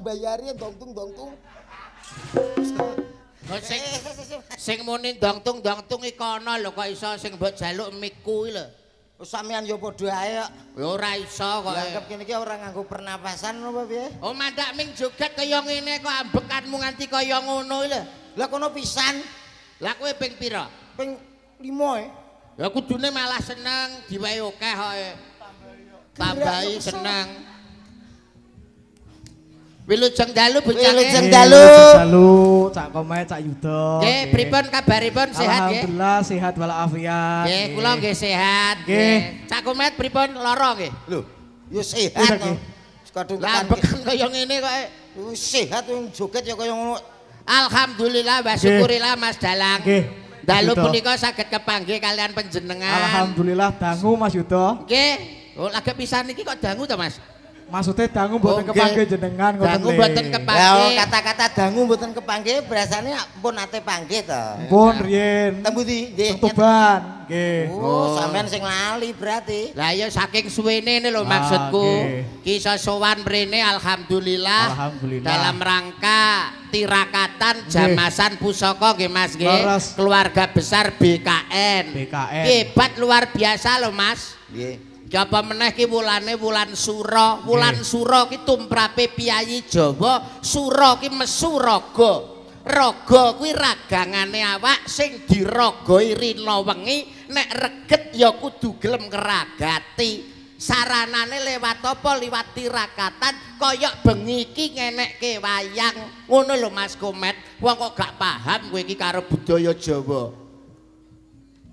Bayari dongtung. Sing muni dongtung iki ana lho kok iso sing mbok jaluk mik kuwi lho. Wis sampean yo padha ae kok. Ya ora iso kok. Anggap kene iki ora nganggo pernapasan apa piye? Oh mandak ming joget kaya ngene kok ambekanmu nganti kaya ngono lho. Lah kono pisan. Lah kowe ping pira? Ping 5 Ya kudune malah seneng diwehi akeh kok. Tambahi seneng. Wilujeng dalu bocah. Wilujeng dalu. Dalu, Cak Komet, Cak Yuda. Nggih, pripun kabaripun sehat nggih? Alhamdulillah sehat walafiat. Nggih, kula nggih sehat. Nggih. Cak Komet pripun lara nggih? Lho, yo sehat to. Kadung Lah beken kaya ngene kok. Sehat wong joget ya kaya ngono. Alhamdulillah wa syukurillah Mas Dalang. Nggih. Dalu punika saged kepanggih kalian panjenengan. Alhamdulillah dangu Mas Yuda. Nggih. Oh, lagi pisan iki kok dangu to, Mas? Maksudnya dangu mboten kepanggih jenengan ngoten. Dangu mboten kepanggih. Lah kata-kata dangu mboten kepanggih berasane pun ate panggih to. Pun riyen. Tembu ndi? Tuban. Nggih. Oh, sampean sing lali berarti. Lah ya saking suwene ini lho maksudku. nggih. Ki iso sowan mrene alhamdulillah. Alhamdulillah. Dalam rangka tirakatan jamasan pusaka nggih Mas nggih. Leres. Keluarga besar BKN. BKN. Hebat luar biasa lho Mas. Nggih. Apa meneh ki wulane wulan Sura. Wulan Sura ki tumrape piyayi Jawa, Sura ki mesu raga. Raga kuwi ragangane awak sing diragoi rina wengi, nek reget ya kudu gelem ngragati. Saranane lewat apa? Liwat tirakatan kaya bengi iki ngenekke wayang. Ngono lho Mas Komet. Wong kok gak paham kowe iki karo budaya Jawa.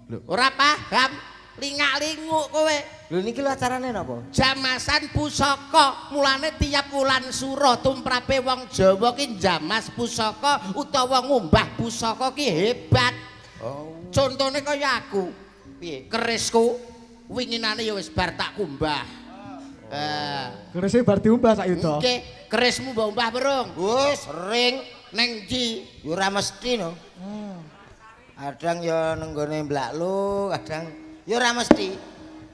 Lho, ora paham? Lingak-linguk kowe. Lho niki lho acarane napa? Jamasan pusaka. Mulane tiap wulan Sura tumrape wong Jawa ki jamas pusaka utawa ngumbah pusaka ki hebat. Oh. Contone kaya aku. Piye? Kerisku winginane ya wis bar tak kumbah. Kerisnya bar diumbah sak yuda. Nggih, kerismu mbok umbah berung. Wis sering Neng ndi? yo ora mesti no. Kadang ya nenggone Mblaklu, kadang ya ora mesti.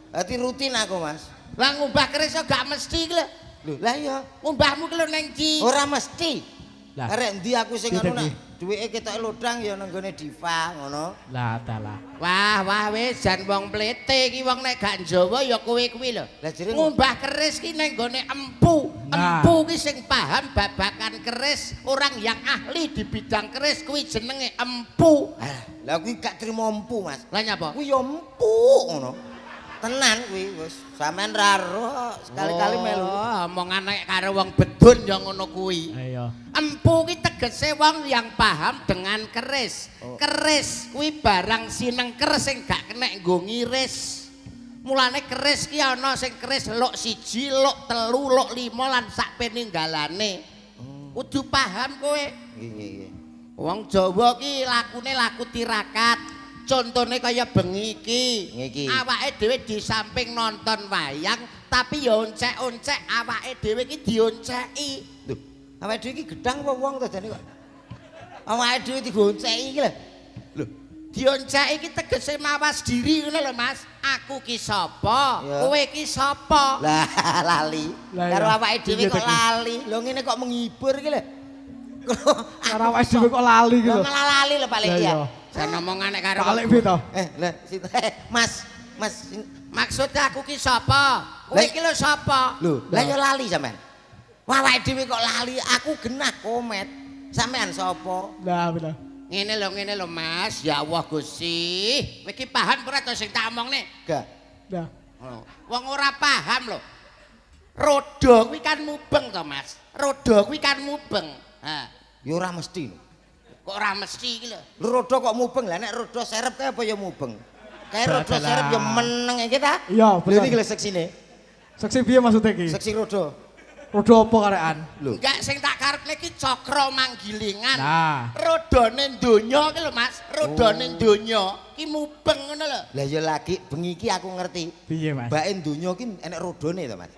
Dadi rutin aku, Mas. Lah ngumbah keris kok gak mesti ki lho. Lho, lah ya Ngumbahmu ki lho neng ndi? ora mesti. Lah. Arek endi aku sing Piye, anu nak Piye? duweke ketoke lodang ya nenggone Diva ngono. Lah dalah. Wah wis jan wong plete iki wong nek gak Jawa ya kowe kuwi lho. Lah jere Ngumbah keris ki nang gone empu. Nah. Empu ki sing paham babakan keris, orang yang ahli di bidang keris kuwi jenenge empu. lah kuwi gak trimo empu, Mas. Lah nyapa? Kuwi ya empu ngono. Tenan kuwi wis sampean ra roh sekali-kali melu. Oh, omongan nek karo wong bedun ya ngono kuwi. Ayo. Empu ki tegese wong yang paham dengan keris. Keris kuwi barang sinengker sing gak kenek nggo ngiris. Mulane keris ki ana sing keris lok 1, lok 3, lok 5 lan sak peninggalane. Kudu paham kowe. Nggih, nggih. Wong Jawa ki lakune laku tirakat. Contone kaya bengi iki. Iki. Awake dhewe di samping nonton wayang, tapi ya oncek-oncek awake dhewe ki dionceki. Lho, awake dhewe iki gedang apa wong to jane kok. Awake dhewe digonceki iki lho. Lho, dionceki ki tegese mawas diri ngono lho Mas. Aku ki sapa? Ya. Kowe ki sapa? Lah lali. Lah, Karo ya. awake dhewe Piye, kok Tek? lali. Lho ngene kok menghibur iki lho. Karo awake dhewe kok lali gitu. Lho malah lali lho paling Lah, iya. iya. Jan omongane karo Balik piye to? Lah situ Mas, Mas. maksudnya aku ki sapa? Kowe Lah- ki lho sapa? Lho, lah ya lali sampean. Wah, awake dhewe kok lali, aku genah Komet. Sampean sapa? Lah bener. Ngene lho Mas. Ya Allah Gusti. Kowe ki paham ora to sing tak omongne? Gak. Lah. Wong ora paham lho. Roda kuwi kan mubeng to, Mas. Roda kuwi kan mubeng. Ha, Ya ora mesti. kok ora mesti iki lho. Lho roda kok mubeng lah nek roda serep kae apa ya mubeng. Kae roda Dadah. serep ya meneng iki ta? Iya, Lho bener. iki lho seksine. Seksi piye maksudnya ki? Seksi roda. Rodo apa karekan? Lho. Enggak sing tak karepne iki cakra manggilingan. Nah. Rodane donya ki lho, Mas. Rodane donya ki mubeng ngono lho. Lah ya lagi bengi iki aku ngerti. Piye Mas? Mbake donya ki enek rodone to, Mas.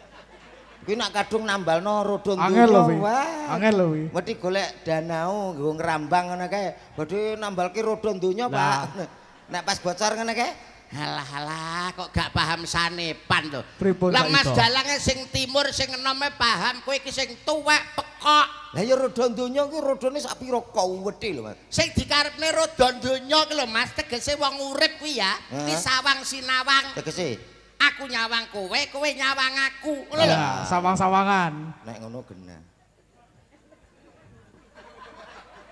Kuwi nak kadung nambalno roda Angel lho donya. wi. Wah. Angel lho wi. Mesti golek danau nggo ngrambang ngono kae. Badhe nambalke roda donya, Lah. Pak. Nek pas bocor ngene kae, Halah kok gak paham sanepan to. Pripun, Lah Pak Mas Ito? dalange sing timur sing enome paham, kowe iki sing tuwek pekok. lah ya roda donya kuwi rodane sak pira kuwethe lho, Mas. Sing dikarepne roda donya ki lho Mas, tegese wong urip kuwi ya. Ki sawang sinawang. Tegese Aku nyawang kowe, kowe nyawang aku. Ngono lho. Lah, sawang-sawangan. nek ngono genah.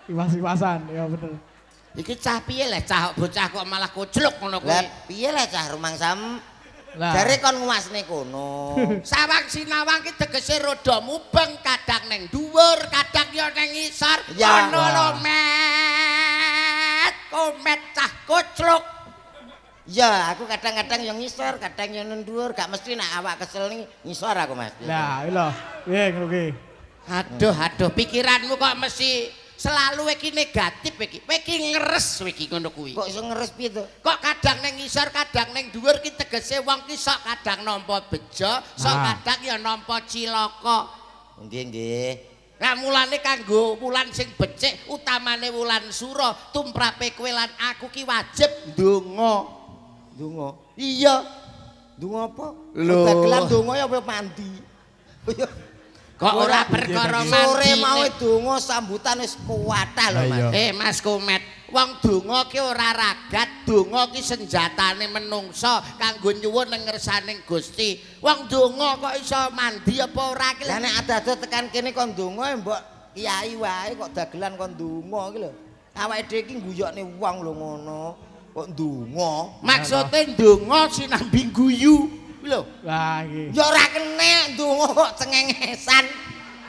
Iwas-iwasan, ya bener. Iki cah piye lah cah bocah kok malah kocluk ngono kuwi. Lah piye lah cah rumangsam? Lah. Jare kon nguasne kono. Sawang sinawang ki tegese roda mubeng, kadang neng dhuwur, kadang ya neng ngisor. Ya. Ngono lho, Met. Komet cah kocluk. Ya, aku kadang-kadang yang ngisor, kadang yang nduwur, gak mesti nek awak kesel nih ngisor aku, Mas. Lah, iki lho. Piye ngono ki? Aduh, pikiranmu kok mesti selalu iki negatif iki. Kowe iki ngeres kowe iki ngono kuwi. Kok iso ngeres piye to? Kok kadang neng ngisor, kadang neng dhuwur ki tegese wong ki sok kadang nampa bejo, sok Ah. kadang ya nampa cilaka. Nggih, nggih. Lah mulane kanggo wulan sing becik utamane wulan Sura tumrape kowe lan aku ki wajib ndonga. Donga. Iya. Donga apa? Lho. Dagelan donga ya apa mandi? Kok ora perkara Sore mandi. mau donga sambutan wis kuwatah lho, Mas. Mas Kumet, wong donga ki ora ragat, donga ki senjatane menungsa kanggo nyuwun ning ngersaning Gusti. Wong donga kok iso mandi apa ora ki? Lah nek ada-ada tekan kene kon donga mbok kiai wae kok dagelan kon donga iki lho. Awake dhewe iki guyokne wong lho ngono. Kok donga? Maksude donga sinambi guyu. Lho. Lah iki. Ya ora kena donga kok cengengesan.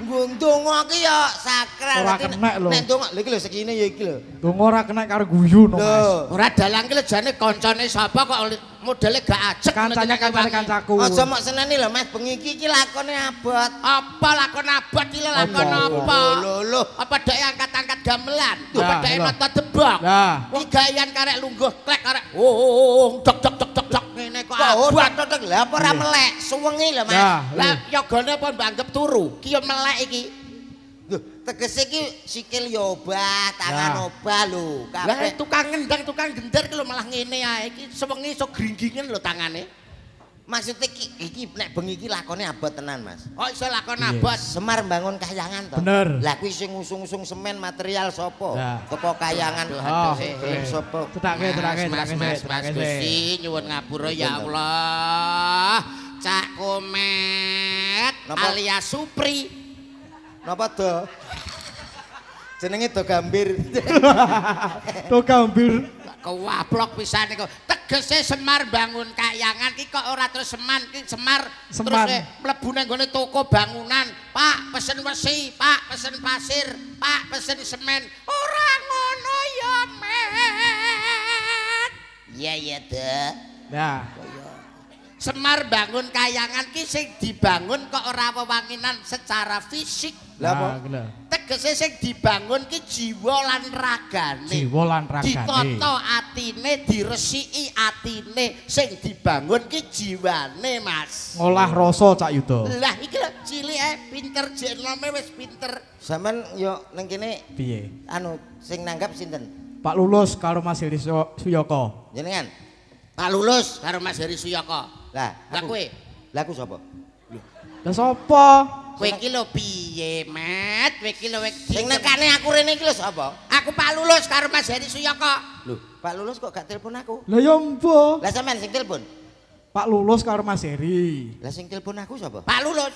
Nggo donga ki ya sakral. Ora Dadi kenek lho. Nek donga lha iki lho segini ya iki lho. Donga ora kena karo guyu no, Mas. Lho. Ora dalang ki lejane kancane sapa kok modele gak ajek. Kancane kancaku. Aja mok seneni lho Mas, bengi iki lakone abot. Apa lakon abot iki lho, lakon apa? Lho. Apa dhek angkat-angkat gamelan? Lah, Apa dhek lho. nata debak? Lah, Wong gayan karek lungguh klek karek. Oh, dok dok dok dok dok ngene kok abot. Abot lha apa ora melek, suwengi lho Mas. lah, Lah yogane apa mbanggep turu? Ki yo melek iki. Lho, tegese iki sikil ya obah, tangan Lah. obah lho. Lah Kabeh tukang ngendang, tukang gender ki lho malah ngene ae. Iki sewengi iso gringgingen lho tangane. maksudnya iki nek bengi iki lakone abot tenan Mas. Oh iso lakon Iya. abot. Semar bangun kahyangan to. Bener. Lah kuwi sing ngusung-usung semen material sapa? Lah. Teko kahyangan. Oh, Gelem sapa? Mas Gusti nyuwun ngapura ya Allah. Cak Komet Napa? alias Supri. Napa do? Jenenge do gambir. to gambir. Kewaplok pisan niku. Tegese Semar bangun kahyangan ki kok ora terus seman ki Semar terus Seman. mlebu nang gone toko bangunan. Pak pesen wesi, Pak pesen pasir, Pak pesen semen. Ora ngono ya, Met. Iya Dek. Nah, Semar bangun kayangan ki sing dibangun kok ora wewanginan secara fisik. Lah apa? gila. Tegese sing dibangun ki jiwa lan ragane. Jiwa lan ragane. Ditata atine, diresiki atine, sing dibangun ki jiwane, Mas. Ngolah rasa Cak Yudo. Lah iki lho cilike pinter jenome wis pinter. Sampeyan yo ning kene Piye? anu sing nanggap sinten? Pak Lulus karo Mas Heri Suyoko. Jenengan. Pak Lulus karo Mas Heri Suyoko. Lah, Lah kowe, Lah aku sapa? Lah sapa? kowe iki lho piye, Met? Kowe iki lho Sing nekane aku rene iki lho sapa? Aku Pak Lulus karo Mas Heri Suyoko. Lho, Pak Lulus kok gak telepon aku? Lah ya mbah. Lah sampean sing telepon? Pak Lulus karo Mas Heri. Lah sing telepon aku sapa? Pak Lulus.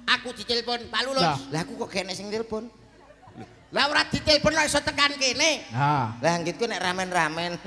Aku ditelepon Pak Lulus. Lah. Lah aku kok gak enek sing telepon? Lah ora ditelepon kok iso tekan kene. Nah, Lah ngitku nek ramen-ramen.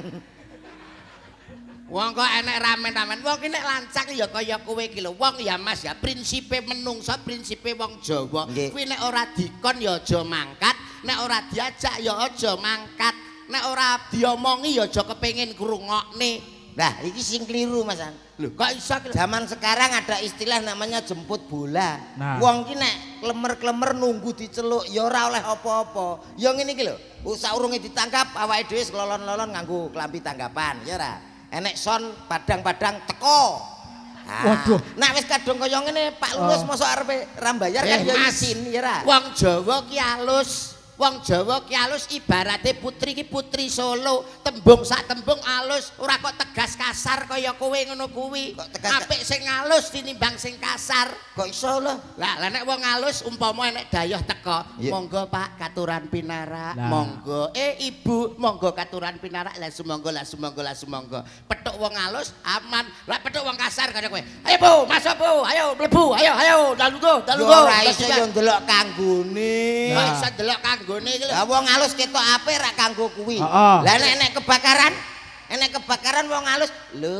Wong kok enek ramen-ramen. Wong ki nek lancak ya kaya kowe iki lho. Wong ya Mas ya prinsipe menungsa, prinsipe wong Jawa. Nggih. Kuwi nek ora dikon ya aja mangkat, nek ora diajak ya aja mangkat. Nek ora diomongi ya aja kepengin ngrungokne. Lah iki sing keliru Mas An. Lho, kok iso ki lho? Zaman sekarang ada istilah namanya jemput bola. Nah. Wong ki nek klemer-klemer nunggu diceluk ya ora oleh apa-apa. Ya ngene iki lho. Saurunge ditangkap awake dhewe kelolon-lolon nganggo klambi tanggapan, ya ora. Enek son padang-padang teko. Waduh. Nek wis kadung kaya ngene Pak Lulus mosok arepe rambayar kan ya Mas, izin, ya ora. Wong Jawa ki alus. Wong Jawa ki alus ibarate putri ki putri Solo, tembung sak tembung alus, ora kok tegas kasar kaya kowe ngono kuwi. Kok tegas- Apik sing alus tinimbang sing kasar. Kok iso lho? Lah nek wong alus umpama enek dayoh teko, Iya. monggo Pak katuran pinarak, Lah. monggo Ibu, monggo katuran pinarak, lah sumangga lah sumangga lah sumangga. Petuk wong alus aman, lah petuk wong kasar kaya kowe. Ayo Bu, masuk Bu, ayo mlebu, ayo dalunggo, Ya dalunggo. ora iso yo ndelok kanggone. Kok iso delok kanggone iki lho. Lah wong alus ketok apik ra kanggo kuwi. Heeh. Lah nek kebakaran, enek kebakaran wong alus, lho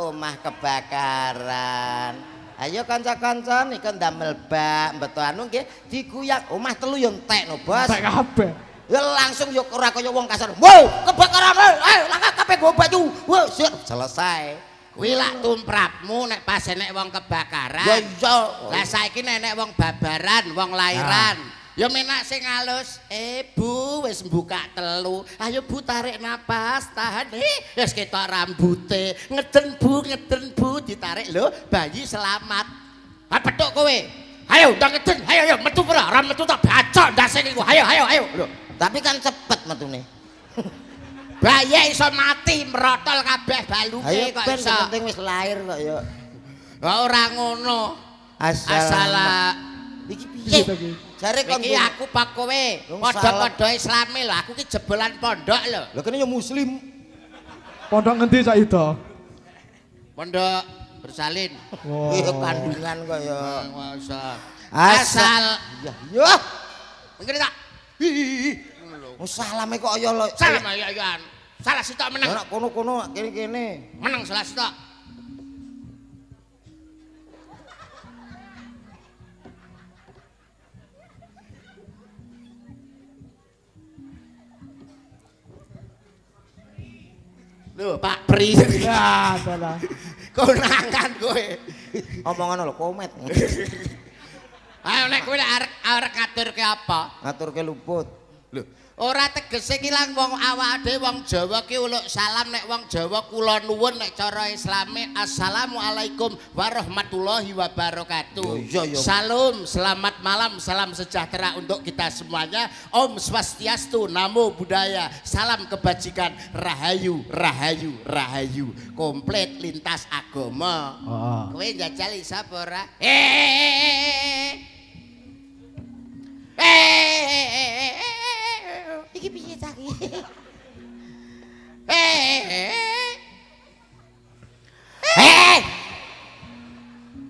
omah kebakaran. Ayo kanca-kanca niku ndamel bak, mbeto anu nggih diguyak omah telu yo entekno, Bos. tak kabeh. Ya langsung yo ora kaya wong kasar. Wo, kebakaran. Ayo langkah kabeh go baju. Wo, selesai. Kuwi lak tumprapmu nek pas enek wong kebakaran. Ya iya. Lah saiki nek wong babaran, wong lairan. Ya menak sing alus. Bu wis mbuka telu. Ayo Bu tarik napas, tahan. Wis ketok rambute. Ngeden Bu ditarik lho, bayi selamat. Ha petuk kowe. Ayo ndang ngeden. Ayo metu ora? Ora metu tak bacok ndase niku. Ayo. Lho. Tapi kan cepet metune. Bayi iso mati merotol kabeh baluke Ayo kok ben iso. penting wis lahir kok ya. Ora ngono. Asala. Iki Piye piye? to ki? Jare kon Iki aku pak kowe padha-padha Islame lho, aku ki jebolan pondok lho. lho kene ya muslim. Pondok ngendi sak itu? Pondok bersalin. Wow. Iya kandungan kok ya. Masa. Asal. Ya. Yo. Ngene tak. Ngono lho. Oh salame kok ya lho. Salam ayo-ayoan. Salah sitok menang. Ora kono-kono kene-kene. Menang salah sitok. Lho, Pak Pri. Ya, salah. Konangan kowe. Omongan lho komet. Ayo nek kowe arek ngaturke apa? Ngaturke luput. Lho, ora tegese ki lang wong awake wong Jawa ki uluk salam nek wong Jawa kula nuwun nek cara Islame assalamualaikum warahmatullahi wabarakatuh. Iya, iya. Salam, selamat malam, salam sejahtera untuk kita semuanya. Om Swastiastu, Namo Buddhaya, salam kebajikan, rahayu, rahayu, rahayu. Komplit lintas agama. Heeh. Kowe njajal sapa ora? Iki piye ta iki?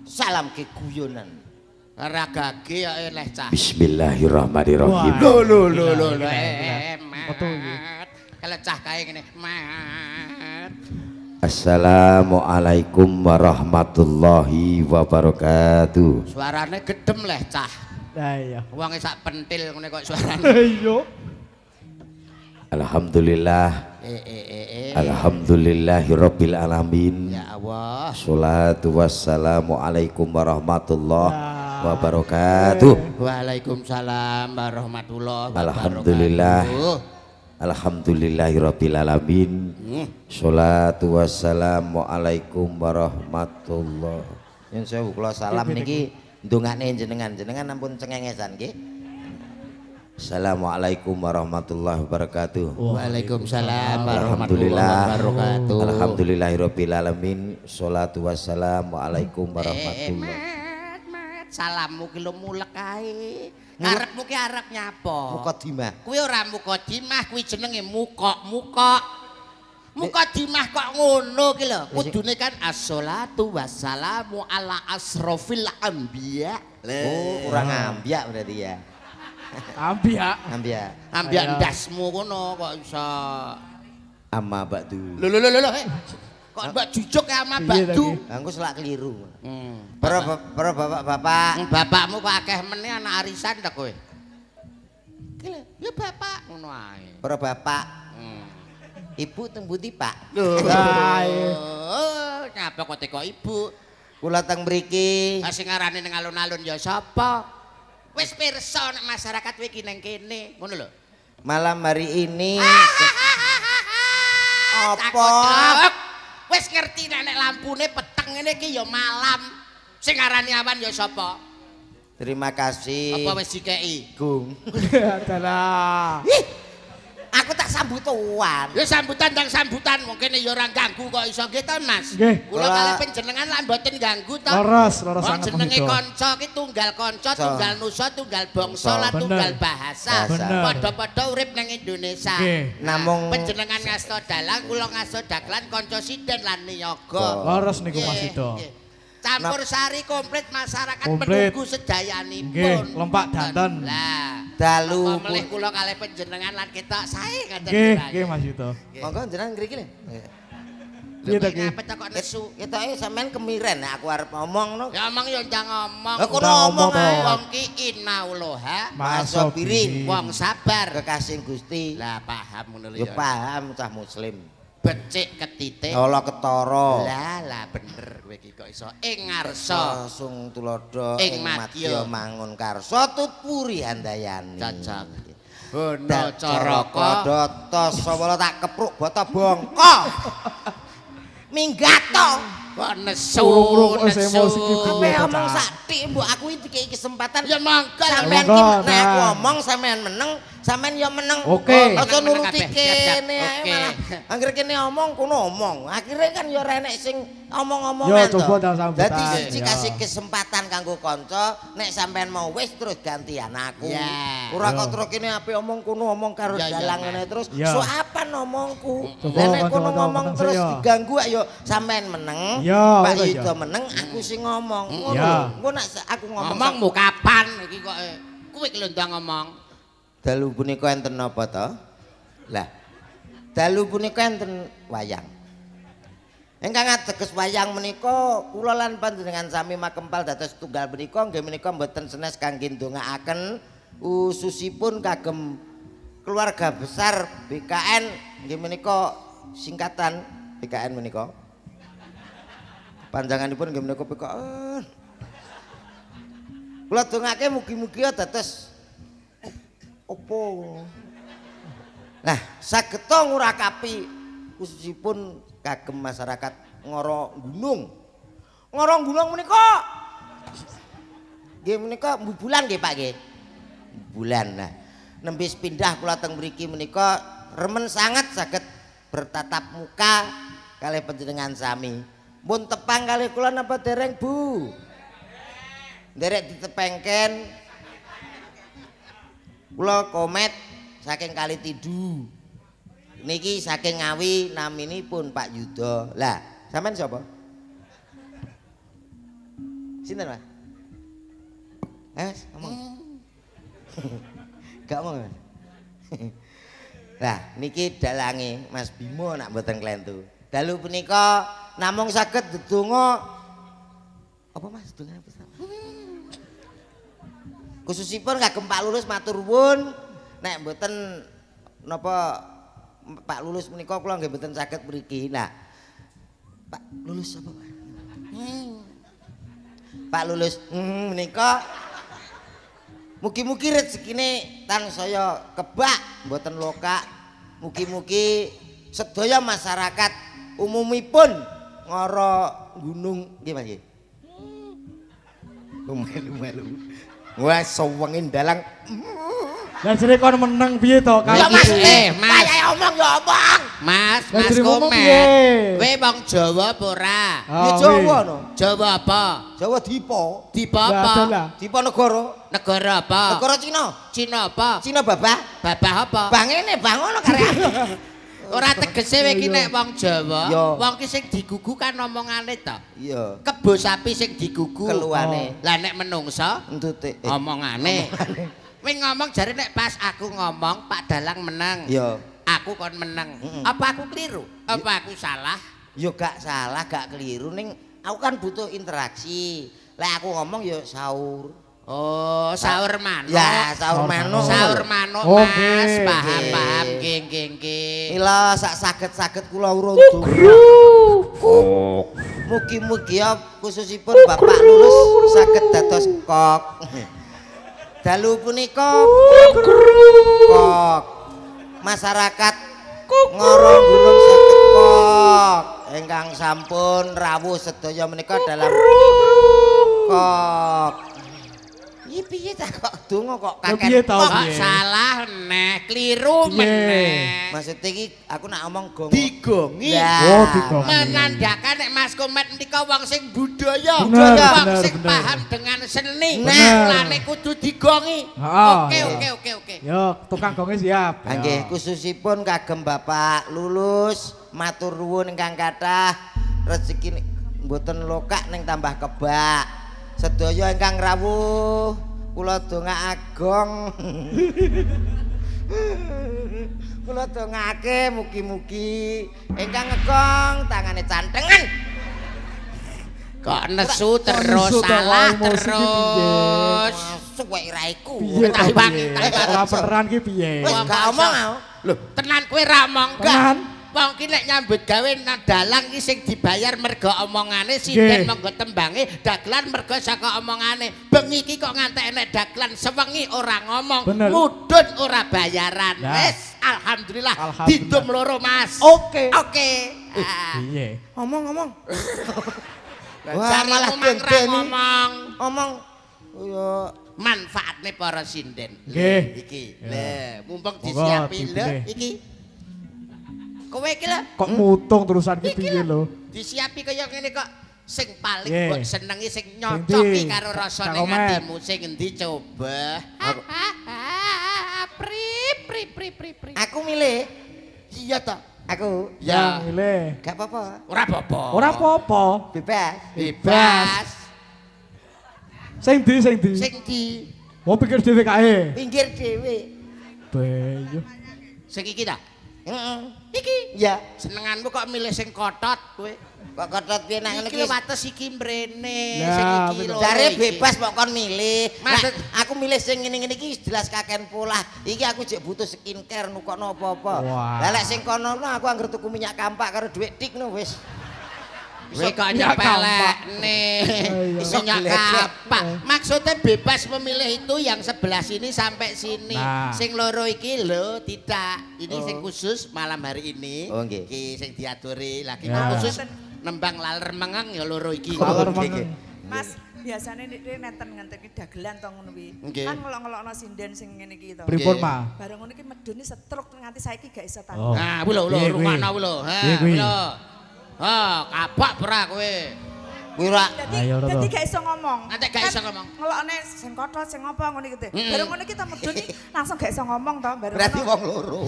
Salam ke guyonan. Ora gage ya eleh cah. Bismillahirrahmanirrahim. Lho. Betul iki. Kalau cah kae ngene, mat. Assalamualaikum warahmatullahi wabarakatuh. Suarane gedem leh cah. Lah iya. Wonge sak pentil ngene kok suarane. Iya. Alhamdulillah. Alhamdulillahirabbil alamin. Ya Allah. Sholatu wassalamu alaikum warahmatullahi wabarakatuh. Waalaikumsalam warahmatullahi wabarakatuh. Alhamdulillah. Alhamdulillahirabbil alamin. Sholatu wassalamu alaikum warahmatullahi. Yen sewu kula salam niki ndongakne jenengan ampun cengengesan nggih. Assalamualaikum warahmatullahi wabarakatuh. Waalaikumsalam warahmatullahi Alhamdulillah. wabarakatuh. Alhamdulillahirabbil alamin. Sholatu wassalamu alaikum warahmatullahi. Mat, salammu ki lho mulek kae. Arepmu ki arep nyapa? Mukadimah. Kuwi ora mukadimah, kuwi jenenge mukok-mukok. Mukadimah kok ngono ki lho. Kudune kan as-sholatu wassalamu ala asrofil anbiya. Oh, kurang ambiak berarti ya. Ambiak. Ambiak. Ambiak Ayo. ndasmu kono kok iso. Amma ba'du. Lho kok mbak jujuk ya ama Piye badu. tadi? Aku selak keliru. Hmm. Para bapak-bapak. Bapakmu kok akeh meneh anak arisan ta kowe? Gila, ya bapak ngono ae. Para bapak. Hmm. Ibu teng pundi, Pak? Lah iya. Oh, nyapa kok teko ibu? Kula teng mriki. Sing ngarane ning alun-alun ya sapa? Wis pirsa nek masyarakat iki ning kene, ngono lho. Malam hari ini Apa? Wis ngerti nek lampune peteng ngene iki ya malam. Sing ngarani awan ya sapa? terima kasih. Apa wis dikeki? Gung. Adalah. Aku tak sambutan. Ya sambutan dan sambutan mungkin ya ora ganggu kok iso nggih to Mas. Nggih. Kula kalih panjenengan lan mboten ganggu to. Leres Wong sangat jenenge begitu. kanca ki tunggal kanca, So. tunggal nusa, tunggal bangsa lan Bener. tunggal bahasa. Bener. Padha-padha urip ning Indonesia. Nggih. Namung Panjenengan ngasto dalang, kula ngasto dagelan kanca siden lan niyaga. So. Leres niku Mas Nggih, Ito. nggih. Campur sari komplit masyarakat Komplit. menunggu sedayanipun. Nggih, lompak danten. Lah, dalu apa melih kula kalih panjenengan lan ketok sae ngaten Nggih, kira. nggih Mas Ito. monggo jenengan ngriki le. Piye ta ki? Ngapa kok nesu? Ketoke sampean kemiren nek aku arep ngomong no. Ya omong ya njang ngomong. Lah kono Udah ngomong ngomong, ae. Pak. Wong ki inauloha, Masobirin. wong sabar. Kekasih Gusti. Lah paham ngono lho Ya ya. paham cah muslim. Becik ketitik. Allah ketara. Lah bener kowe iki kok iso ing ngarsa. Langsung tulodo Ing ing madya. madya mangun karsa tutpuri handayani. Cocok. Bono Caraka caraka. data sawala tak kepruk bata bongko. Minggato. Kok nesu. Urung-urung wis nesu. emosi ki Kowe piye to, ngomong Cak? sathik mbok aku iki dikei kesempatan. Ya mangga. Sampean Monggo, ki nek aku nah. ngomong sampean meneng Sampeyan ya meneng. Oke. Aja Meneng nuruti kabeh. Siap, kene ae oke. malah. Angger kene omong kono omong. Akhire kan ya ora enek sing Yo omong-omongan to. coba ta sambutan. Dadi siji Ya. kasih kesempatan kanggo kanca, nek sampean mau wis terus gantian aku. Ya. Ora Yo. kok terus kene ape omong kono omong karo Ya, ya, dalang Mas. ngene terus. Ya. Soapan omongku. Coba Lah nek kono kanca-kanca ngomong meneng terus saya. diganggu ayo sampean meneng. Ya, Pak oke, Yudo ya. meneng, aku sing ngomong. Ngono Ya. lho. Engko nek aku ngomong Ngomongmu kapan iki kok kuwi ki lho ndang ngomong. dalu punika enten napa to? Lah. Dalu punika enten wayang. Ingkang ateges wayang menika kula lan panjenengan sami makempal dados tunggal menika nggih menika mboten senes kangge ndongaaken ususipun kagem keluarga besar BKN nggih menika singkatan BKN menika. Panjanganipun nggih menika BKN. Kula dongake mugi-mugi dados opo. Nah, sageta ngurakapi khususipun kagem masyarakat Ngoro Gunung. Ngoro Gunung menika nggih menika bubulan nggih Pak nggih. Bulan. Nah, nembe pindah kula teng mriki menika remen sangat saged bertatap muka kalih panjenengan sami. Mun tepang kalih kula napa dereng Bu? Nderek ditepengken. Kula komet saking Kali Tidu. Niki saking Ngawi naminipun Pak Yudo. Lah, sampean sapa? Sinten, Mas? Ngomong. Gak ngomong. Lah, niki dalange Mas Bimo nak mboten klentu. Dalu punika namung saged ndedonga apa Mas dongane apa? Khususipun kagem Pak Lulus matur nuwun nek mboten napa Pak Lulus menika kula nggih mboten saged mriki. Nah, Pak Lulus apa Pak? Pak Lulus menika mugi-mugi rezekine tansaya kebak mboten lokak. Mugi-mugi sedaya masyarakat umumipun Ngoro Gunung nggih Mas nggih. Melu-melu. Wah sewengin dalang. Lah jere kon meneng piye to Ya Mas, Mas. Kayak omong ya omong. Mas, Lah Mas jere ngomong Komet. piye? Kowe wong Jawa apa ora? Ya Jawa no. Jawa apa? Jawa Dipo. Dipa Lah apa? adalah. Dipo negara. Negara apa? Negara Cina. Cina apa? Cina babah. Babah apa? Bang ngene bang ngono karek. Ora tegese kowe iki nek wong Jawa, Yo. wong ki sing digugu kan omongane to. Iya. Kebo sapi sing digugu. Keluane. Lah nek menungsa Entute. omongane. Kowe ngomong jare nek pas aku ngomong Pak Dalang menang. Iya. Aku kon menang. Apa aku keliru? Apa aku salah? Yo gak salah, gak keliru ning aku kan butuh interaksi. Lah aku ngomong yo sahur. Oh, sahur manuk. Ya, sahur manuk. Sahur manuk, Oke. Mas. Paham, Oke. paham. Nggih. Mila sak saged-saged kula urun Mugi-mugi ya khususipun Bapak Lulus saged dados kok. Dalu punika kok. Masyarakat Ngoro Gunung saged kok. Ingkang sampun rawuh sedaya menika dalam kok. Iki piye ta kok donga kok Lah kakek piye ta Kok piye? salah neh, keliru Piye? meneh. Maksud iki aku nak omong gong. Digongi. Oh, digongi. Menandakan nek Mas Komet nika wong sing budaya, Bener, wong bener, sing bener. paham dengan seni. Bener. Mulane kudu digongi. Heeh. Oke. Yo, tukang gonge siap. Nggih, khususipun kagem Bapak Lulus matur nuwun ingkang kathah rezeki mboten lokak ning tambah kebak. Sedaya ingkang rawuh kula donga agong. Kula dongake mugi-mugi ingkang ngegong tangane cantengan. Kok nesu terus nesu to, salah emosi ki terus. Suwek ra iku. Piye to Tawangi, piye? tawangi. Ora peran ki piye? Wis Wah, gak masa. omong aku. Loh, tenan kowe ra omong gak? Tenan. Wong ki nek nyambut gawe nang dalang ki sing dibayar mergo omongane, sinden Nggih. monggo tembange, dagelan mergo saka omongane. Bengi iki kok ngantek enek dagelan sewengi ora ngomong, Bener. mudhun ora bayaran. Nah. Wis alhamdulillah, Alhamdulillah. didum loro Mas. Oke. Oke. Ah. Piye? Ngomong. Wah, Jarimu malah mang ra genteni. ngomong. Omong. Ya manfaatne para sinden. Nggih. Iki. Ya. Lah, mumpung Monggo, disiapi lho dipilih. iki. Kowe iki lho Kok mutung terusan ki piye lho? disiapi kaya ngene kok sing paling Nggih. mbok senengi sing Sing nyocoki ndi? karo rasane Cak Omet. atimu sing endi coba. Pri. Aku milih. Iya ta. Aku. Ya. Milih. Gak apa-apa. Ora apa-apa. Ora apa-apa. Bebas. Bebas. Sing ndi sing ndi? Sing di Mau pikir dhewe kae. Pinggir dhewe. Beyo. sing iki ta. Heeh. Iki. Ya. Senenganmu kok milih sing kotot kowe. Kok kotot piye nak ngene Iki iki? lho wates iki mrene, Ya, sing iki bener. lho. Jare iki. bebas kok kon milih. Maksud- Nah, aku milih sing ngene-ngene iki jelas kaken pola. Iki aku jek butuh skincare nukokno apa-apa. Wah. Lah lek sing kono aku anggar tuku minyak kampak karo dhuwit tik no wis. Kowe kok Minyak nyepelekne. Ayo. Minyak Gledek. kapak. Maksudnya bebas memilih itu yang sebelah sini sampai sini. Nah. Sing loro iki lho tidak. Ini sing khusus malam hari ini. Oh, nggih. Iki sing diaturi lagi Ya. khusus nembang laler mengeng ya loro iki. Laler Oke, mengeng. Mas, biasane nek nenten ngenten iki dagelan to ngono kuwi. Nggih. Kan ngelok-ngelokno sinden sing ngene iki to. Pripun, Nggih. Ma? Bareng ngono iki medune setruk nganti saiki gak iso Oh. tahu. Nah, kuwi lho Piye kuwi? rungokno kuwi lho. Ha, Piye kuwi? kuwi lho. Ha, kapok ora kowe. Kuwi ora Ayo, Loro. Dadi gak iso ngomong. Nanti gak iso ngomong. Ngelokne sing kotot sing apa ngono iki. Mm-mm. Bareng ngono iki to medune langsung gak iso ngomong to bareng. berarti ngono. wong loro.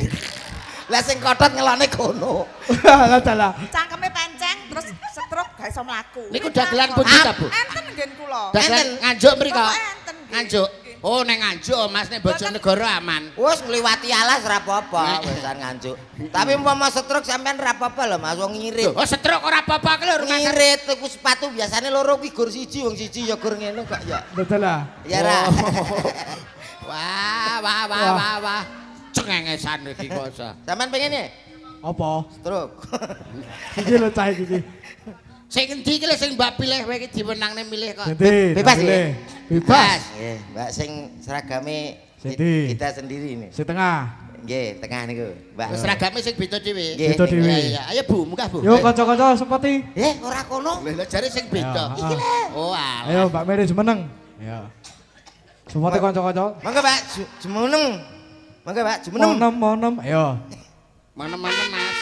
Lah sing kotot ngelone kono. Lah dalah. Cangkeme penceng terus setruk gak iso mlaku. Niku dagelan pundi ta, Bu? Enten nggen kula. Dagelan Enten. Nganjuk mriko. Kok enten, nggih. Nganjuk. Oh, ning Nganjuk Mas ning Bojonegoro aman. Wes ngliwati alas ora apa-apa wisan nganjuk. Tapi umpama setruk sampean ora apa-apa lho Mas wong ngirit. Oh, setruk ora apa-apa ki lho rumah sakit. Ngirit tuku sepatu biasane loro kuwi gur siji wong siji ya gur ngene kok ya. Dalah. Ya ra. Wah. Cengengesan iki kok. Sampean pengen ya? Apa? Struk. Iki lho cah iki. Sing endi ki lho sing Mbak pilih kowe iki diwenangne milih kok. Endi? Bebas, Boleh. Bebas. Nggih, Mbak sing seragame Sindi. kita sendiri ini. Sing tengah. Nggih, tengah niku, Mbak. Seragame sing beda dhewe. Nggih. Beda dhewe. Iya. Ayo Bu, munggah Bu. Yo kanca-kanca sepati. Ora kono. Lah jare sing beda. Ya, Iki ah. lho. Oh, alah. Ayo Mbak Mary jumeneng. Ya. Semua kanca-kanca. Monggo, Mbak, jumeneng. Monggo, Mbak, jumeneng. Monem. Ayo. Mana-mana Mas.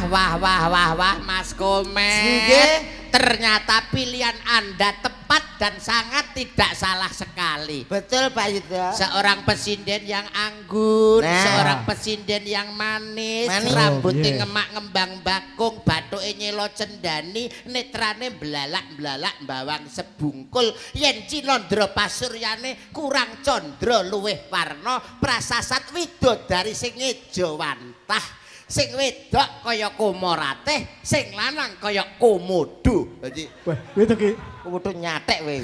Wah, Mas Komet. Nggih. Ternyata pilihan Anda tepat dan sangat tidak salah sekali. Betul, Pak Yuda. Seorang pesinden yang anggun, Nah. seorang pesinden yang manis, Manis. rambutnya Oh, iya. ngemak ngembang bakung, bathuke nyelo cendani, netrane blalak-blalak bawang sebungkul, yen Cinandra Pasuryane kurang condro luwih warna, prasasat widodari sing ngejo wantah. Sing wedok kaya Komorateh, sing lanang kaya Komodo. Dadi Wah, itu ki. Kudu nyatek kowe.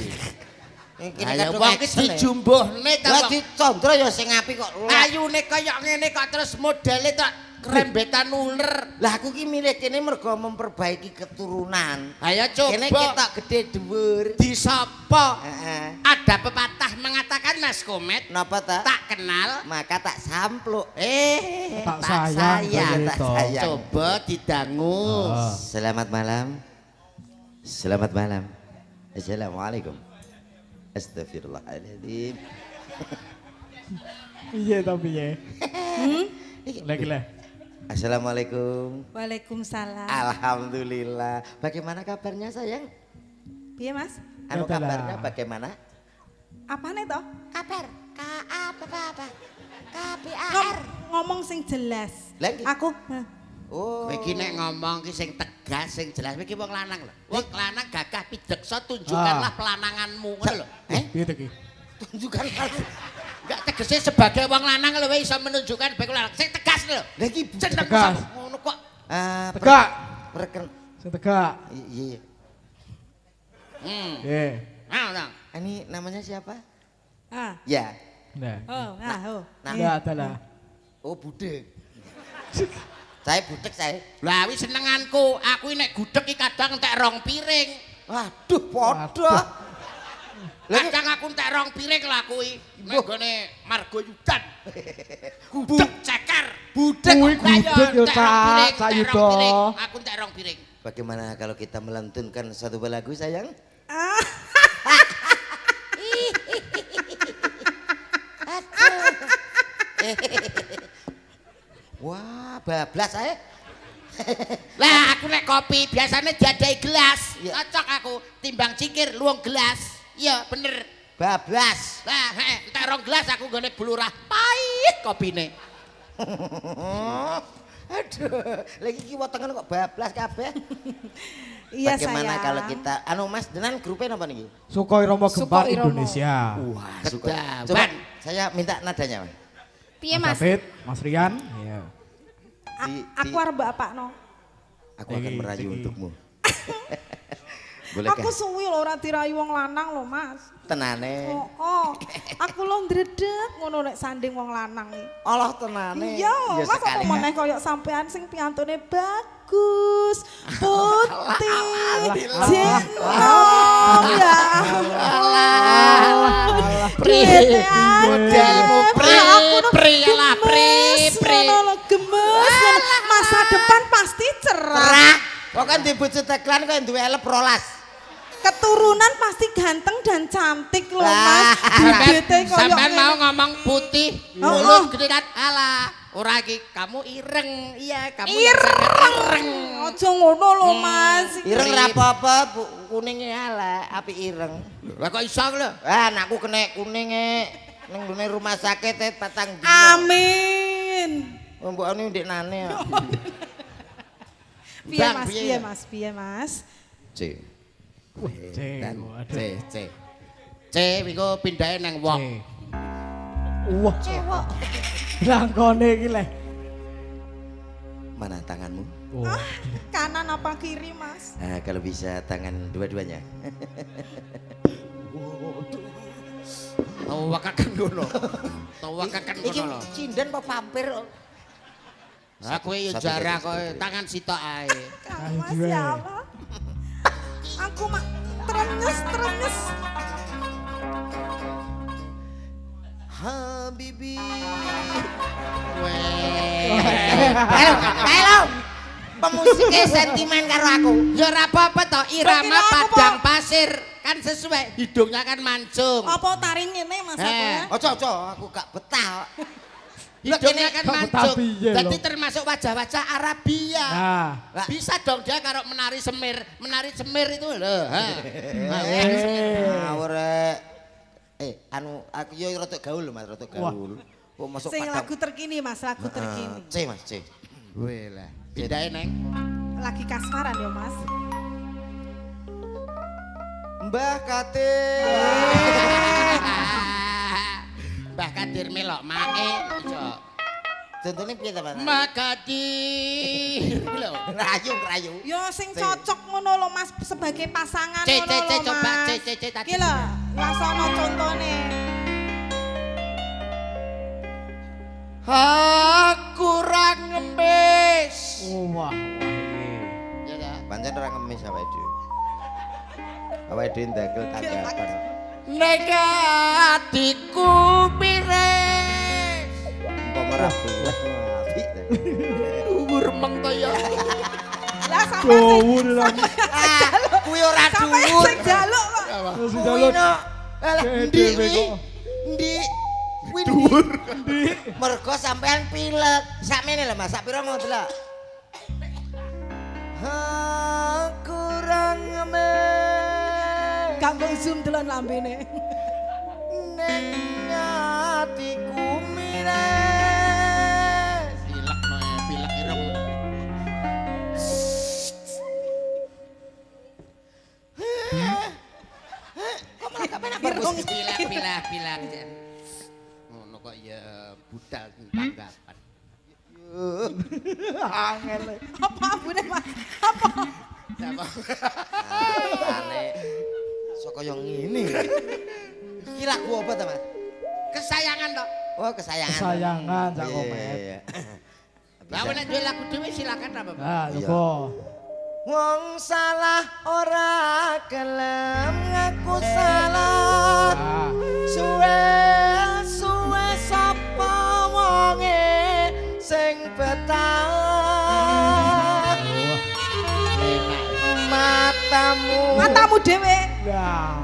Iki ayo wong ki dijumbuhne ta Lah wong. dicondro ya sing apik kok. Ayune kaya ngene kok terus modele tok krembetan uler. Lah aku ki milih kene mergo memperbaiki keturunan. Ayo Kene coba ketok gede dhuwur. disapa. Heeh. Ada pepatah mengatakan Mas Komet, Napa ta? tak kenal, Maka tak sampluk. Tak sayang, tak begitu. sayang. coba didangu. Ah. Selamat malam. Selamat malam. Assalamualaikum. Astagfirullahaladzim. Iya tapi ya. Lagi lah. Assalamualaikum. Waalaikumsalam. Alhamdulillah. Bagaimana kabarnya sayang? Piye Mas? Anu Adalah. kabarnya bagaimana? Apane to? Kabar K-A-P-P-A K-B-A-R Ngomong sing jelas. Lagi? Aku Oh. Kowe iki nek ngomong ki sing tegas, sing jelas, kowe iki wong lanang lho. Wong lanang gagah pideksa tunjukkanlah pelananganmu ngono lho. Piye to ki? Tunjukkan aku. Enggak tegese sebagai wong lanang lho kowe iso menunjukkan baik lanang. Sing tegas lho. Lah iki Jeneng Tegas. ngono kok. Tegak. Perken. Sing tegak. Iya. Mau dong. Ini namanya siapa? Ah. Ya. Nah. Oh, nah, oh. Enggak ada lah. Oh, budek. Saya budek saya. Lah wis senenganku, aku nek gudeg iki kadang entek 2 piring. Waduh, padha. Kadang aku entek 2 piring lah kuwi. Nek gone Margo Yudan. Gudeg ceker. Budek. Kuwi gudeg yo Cak Yudo. Aku entek 2 piring. Bagaimana kalau kita melantunkan satu buah lagu sayang? Wah, bablas saya. Lah aku nek kopi biasanya diadai gelas. Iya. Cocok aku timbang cingkir luang gelas. Iya bener. Bablas. Lah entek 2 gelas aku gone blurah pahit kopine. Aduh, lagi iki wetenge kok bablas kabeh. Iya Bagaimana sayang. kalau kita Mas denan grupnya apa nih? Sukoi Romo Gempar Sukoi Romo. Indonesia. Wah, Kedaban. Coba saya minta nadanya, Mas. Piye Mas Mas? David, Mas Rian. Iya. Aku arep bapakno. Aku akan Ceki, merayu ceki. untukmu. Bolehkah? Aku suwi lho ora dirayu wong lanang lho, Mas. Tenane. Oh. Aku lho ndredeg ngono nek sanding wong lanang iki. Allah tenane. Iya, Ya Mas apa sekali. meneh koyo sampean sing piantune bagus, putih, jenom ya. Modelmu pri lah pri. Gemes, masa depan pasti cerah. Kok kan di bojo teklan kok duwe elep 12. Keturunan pasti ganteng dan cantik loh Lah, Mas. Bibite koyo Sampean ngene. mau ngomong putih, Oh, mulut oh. gede kan alah. Ora iki kamu ireng. Iya, kamu yang sangat ireng. Ojo ngono lho Mas. Ireng ra apa-apa, kuninge ala, api ireng. Lah kok iso lho? Ah, anakku kena kuninge ning gone rumah sakit 4 dino. Amin. Mbok ane ndeknane kok. Piye Bang, Mas? piye Piye ya? Mas? Piye Mas? C. Dan C, C. C iku pindahe nang wong. Wah, Cewek. langkone iki le. Mana tanganmu? Oh. Kanan apa kiri Mas? Ah, kalau bisa tangan dua-duanya. Tawakaken ngono. Tawakaken Iki ngono lho. cinden apa vampir? Aku ya Satu, jarak satu, kok satu. tangan sitok ae. Kamu Mas Aduh. ya Allah. Aku mak trenyes. Habibi. Halo. Pemusiknya sentimen karo aku. Ya ora apa-apa to, irama Kira aku, padang Pak. pasir. Kan sesuai, hidungnya kan mancung. Apa taring ngene Mas aku ya? Ojo, aku gak betah. Hidungnya kan kok mancung. piye lho? Jadi termasuk wajah-wajah Arabia. Nah, Lah, Bisa dong dia kalau menari semir. Menari semir itu loh. ngawur rek. Aku yo rada gaul Mas, rada gaul. Kok masuk Sing padang. lagu terkini Mas, lagu terkini. C Mas, C. Weh lah. Pindahin neng. Lagi kasmaran ya Mas. Mbah Katir. Mbah Kadir melok mae. Cok. Contohnya piye ta Mas? Mbah Kadir. Lho. Rayu. Yo sing cocok ngono lho Mas sebagai pasangan C, ngono lho coba Mas. C tadi. Iki lho, lasono contone. Aku ra ngemis. wah. Ya ta. Pancen ora ngemis awake dhewe. Awake dhewe ndagel tanggapan. Nek atiku pires. Umpama ora belas apik. Dhuwur meng to ya. Lah sampean sing Dhuwur lagi. Kuwi ora sampean dhuwur. sing jaluk kok. Terus Kuwi jalur. no. Alah, ndi Dhewe kuwi? kok. Ndi? Kuwi dhuwur. Mergo sampean pilek. Sakmene lho Mas, sak pira mau delok. Aku ora ngemis. Gak mbok zoom delon lambene. Ning atiku mires. Pilek no ya, pilek ireng. Kok malah gak penak Pilek. Ngono kok ya budal tanggapan. Angel. Apa abune Mas? Apa? Apa? Aneh. Masa kaya ngene. Iki lagu apa ta, Mas? Kesayangan toh. Oh, kesayangan. Kesayangan Cak Iya, Komet. iya. Lah nek duwe lagu dhewe silakan apa, Pak? Nah, Iya. coba. Wong salah ora gelem ngaku salah. Nah, Suwe sapa wonge sing betah. Matamu dhewe. nah.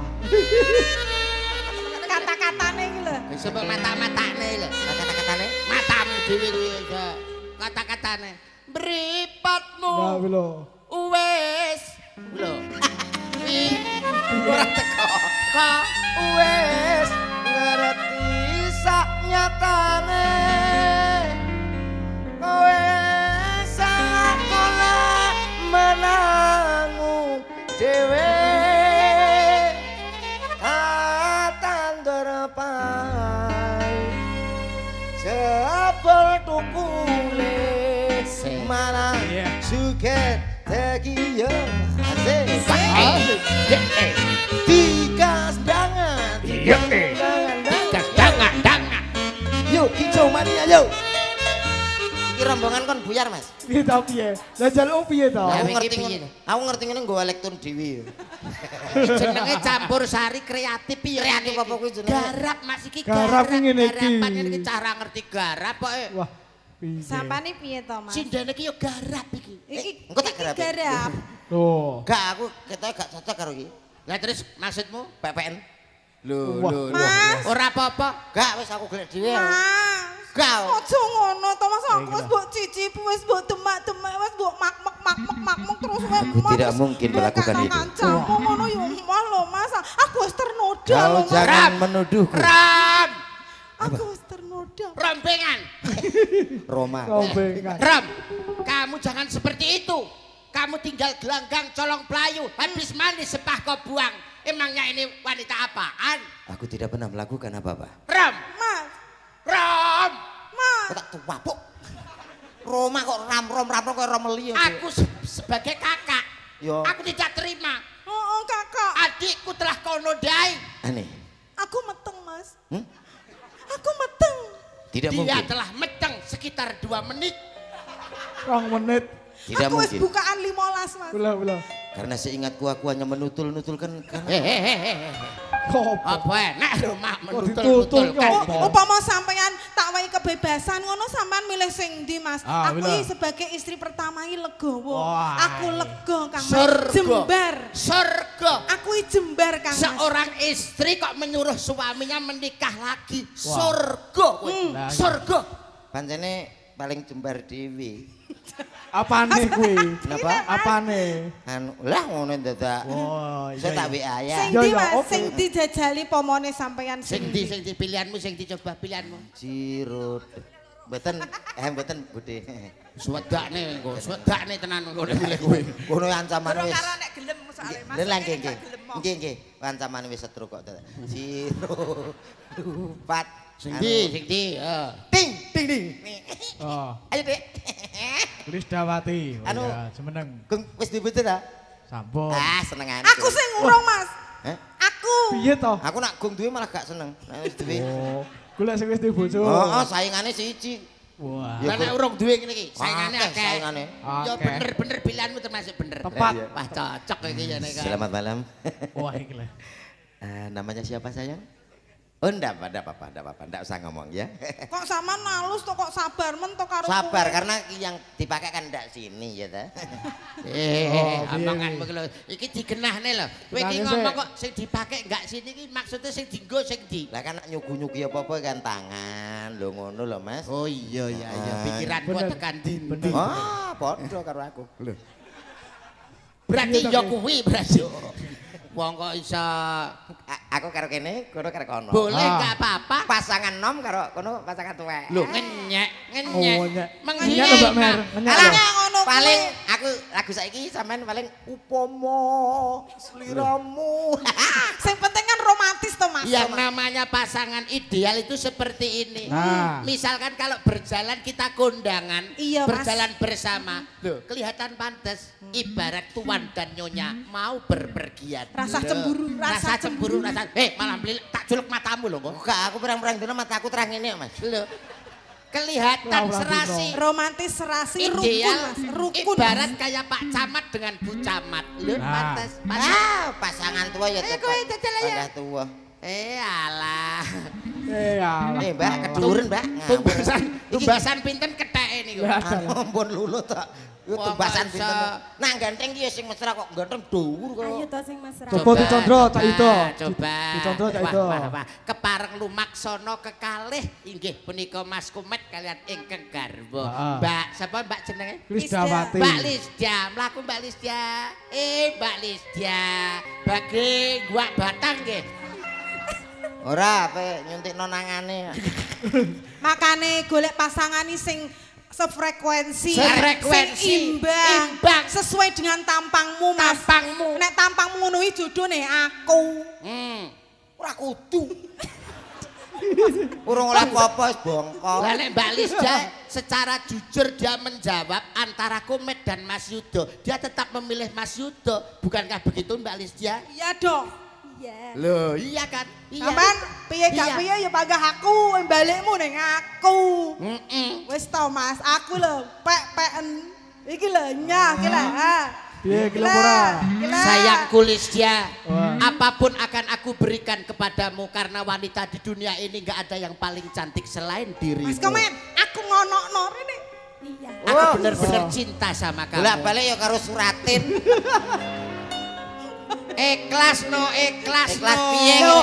Kata-katane iki lho. Sebab mata-matane lho. Kata-katane Matamu dhewe kuwi iso. Kata-katane. Mripatmu Nah, lho. wis lho. ora teko. Kok Wes ngerti sak nyatane. Wes salah kala menangu dhewe. Tandur pai jebol tukule malah Iya. suket tegiyo tigas dangan dangan. yuk kicau mania yuk iki rombongan kon buyar Mas. Piye ta piye? Lah jaluk piye ta? Lah, Aku iki ngerti piye? aku ngerti ngene nggo elektron dhewe. Jenenge campur sari kreatif piye? Kreatif apa kuwi jenenge? Garap Mas iki Garap garap. ngene iki. Garapan ngene iki cara ngerti garap kok. Wah, piye? Sampane piye to, Mas? Sindene iki yo garap iki. Iki engko tak iki garap. garap. Tuh. Gak aku ketoke gak cocok karo iki. Lah terus maksudmu? PPN. Wah. Mas, Ora apa-apa. Gak wis aku golek dhewe. Mas. Gak. Ojo ngono to, Mas. Aku wis mbok cicipi, wis mbok demak-demak, wis mbok makmek terus wae. Aku tidak mungkin melakukan itu. Kancamu ngono yo mah lho, Mas. Aku wis ternoda Kau lho, Mas. jangan menuduhku. Ram, Aku wis ternoda. rompengan. Roma. Kombengan. Ram, kamu jangan seperti itu. Kamu tinggal gelanggang colong pelayu, habis mandi sepah kau buang. Emangnya ini wanita apaan? Aku tidak pernah melakukan apa-apa. Ram, Mas, Ram, Mas. Kok tak tuwapuk. Roma kok ram kok romeli. aku sebagai kakak, Yo. aku tidak terima. Oh, Kakak. Adikku telah kau nodai. Aneh. Aku meteng, Mas. Hmm? Aku meteng. Tidak Dia mungkin. telah meteng sekitar 2 menit. 2 menit. Tidak Aku wis mungkin. bukaan 15, Mas. Bela. Karena seingatku aku hanya menutul-nutulkan karena Hehehe. Kok Apa enak rumah ditutul menutul-nutul kan? kok. Upama sampean tak wae kebebasan ngono sampean milih sing ndi, Mas? Ah, Aku bila. iki sebagai istri pertama iki legowo. Wah. Aku lega, Kang Mas. Surga. Jembar. Surga. Aku iki jembar, Kang Mas. Seorang istri kok menyuruh suaminya menikah lagi. Surga. kowe. Lah, iya. Surga. Pancene paling jembar dhewe. Apane kuwi? Kenapa? Apane? Anu, lah ngono dadak. Oh, Saya tak WA ya. Sing Ya, ndi, ya, Mas? oke. Sing dijajali pomone sampean Sing di pilihanmu, sing dicoba pilihanmu. Jirut. Mboten Bude. Swedakne kok, swedakne tenan kok milih kowe. Kono ancaman wis. nek gelem soalé Mas. Lha nggih nggih. Nggih. Ancaman wis setruk kok dadak. Jirut. Lupat. Sing di, Ting ting ting. Oh, Ayo, Dek. Krisdawati. Oh, Anu. ya, semeneng. Gung wis dibutuh ta? Sampun. Ah, senengane. Aku sing urung, Mas. Hah? Aku. Piye to? Aku nak gung duwe malah gak seneng. Nek wis duwe. Oh, golek sing wis duwe bojo. Oh, saingane siji. Wah. Lah nek urung duwe ngene iki, saingane Akeh akeh. saingane. Ya Akeh. bener-bener pilihanmu termasuk bener. Tepat. Wah, cocok iki ya nek. Selamat malam. Wah, iki lah. Namanya siapa sayang? Oh, enggak apa-apa, enggak usah ngomong ya. Kok sama nalus to kok sabar men to karo Sabar kowe? karena yang dipakai kan ndak sini ya ta. Oh, Omonganmu iki lho. Iki digenahne lho. Kowe iki Genahne ngomong sik. kok sing dipakai enggak sini iki maksudnya sing dienggo sing di. Lah kan nak nyugu-nyugi apa-apa kan tangan. Lho ngono lho, Mas. Oh iya iya iya Ah, pikiranmu bener. tekan ndi. Bener. Ah, padha karo aku. Lho. Berarti Iya, ya tapi- kuwi berarti. Wong kok iso Aku karo kene, kono karo kono. boleh Ah. enggak apa-apa. Pasangan nom karo kono pasangan tuwek. Lho ngenyek, Oh, nyek. Menghina. Ngenyek lho, Mbak Mer. Ngenyek lho. Alah ngono kuwi. Paling aku lagu saiki sampean paling upomo sliramu. Sing penting kan romantis toh Mas. Yang namanya pasangan ideal itu seperti ini. Nah. Misalkan kalau berjalan kita kondangan, Iya, Mas. berjalan bersama, loh kelihatan pantas. Ibarat tuan dan nyonya mau berpergian. Rasa Loh, cemburu, rasa cemburu, rasa. Malah beli tak culuk matamu loh kok. Enggak, aku perang-perang dino mataku terang ini Mas. Loh. Kelihatan Lah, serasi. Romantis serasi rukun Ideal, Mas, rukun. ibarat kayak Pak Camat dengan Bu Camat. Loh, Nah. pantas. Pasangan tua ya tetap. kowe jajal ya. Pandah tua. Alah. Alah. Mbak, keduren, Mbak. Tumbasan pinten ketheke niku. Ya. Ampun lulu tak. Yo Wah, tumbasan masa. pinten. Nah, ganteng ki ya sing mesra kok ganteng dhuwur kok. Ayo to sing mesra. Coba dicondro tak itu. Coba. Dicondro tak itu. Wah. Kepareng lumaksana kekalih inggih punika Mas Kumet kalian ingkang garwa. Heeh. Mbak, sapa Mbak jenenge? Krisdawati. Mbak Lisdia, mlaku Mbak Lisdia. Mbak Lisdia. Bagi gua Batang nggih. Ora ape nyuntikno nangane. Makane golek pasangan sing sefrekuensi, Sefrekuensi, sing imbang, imbang. sesuai dengan tampangmu Mas. Tampangmu. Nek tampangmu ngono iki jodone aku. Ora kudu. Urung oleh apa-apa wis bongkok. Lah nek Mbak Lisda secara jujur dia menjawab antara Kumet dan Mas Yudo. Dia tetap memilih Mas Yudo. Bukankah begitu Mbak Lisda? Iya dong. Iya. Loh, iya kan? Iya. Sampean piye gak Iya. piye ya panggah aku, balikmu ning aku. Mm-mm. Wis to Mas, aku lho pek-peken. Iki lho nyah iki lho. Piye ki lho ora? Sayangku Lisda, Wah. apapun akan aku berikan kepadamu karena wanita di dunia ini nggak ada yang paling cantik selain dirimu. Mas Komen, aku ngonokno rene. Iya. Aku benar-benar cinta sama kamu. Bolak-balik ya karo suratin. Ikhlas no. Ikhlas piye? Lho,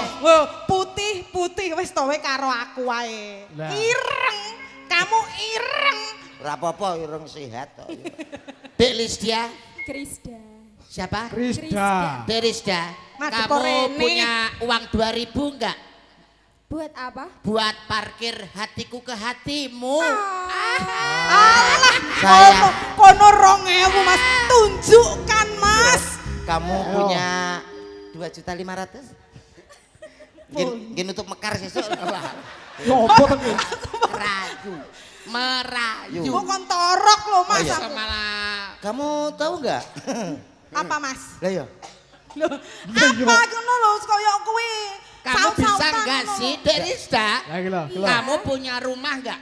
putih wis to we karo aku wae. Lah. Ireng. Kamu ireng. Ora apa-apa ireng sehat kok. Dek Lisda, Krisda. siapa? Krisda. Dek Lisda, Mas, kamu Poreni. punya uang 2.000 enggak? Buat apa? Buat parkir hatiku ke hatimu. Alah, Saya- kono 2000 Mas. Tunjukkan Mas. Kamu Ayo. punya 2.500.000? Gini nutup mekar sesuk. Yo opo to ki? Merayu. Kok kon torok lho Mas. iya. aku. Malah Kamu tahu nggak? Apa Mas? Lah ya. Lho, apa ngono lho kaya kuwi. kamu bisa Saut-sautan enggak ngono sih, lho. Dek Lisda? Ya ki lho, ki lho. Kamu punya rumah enggak?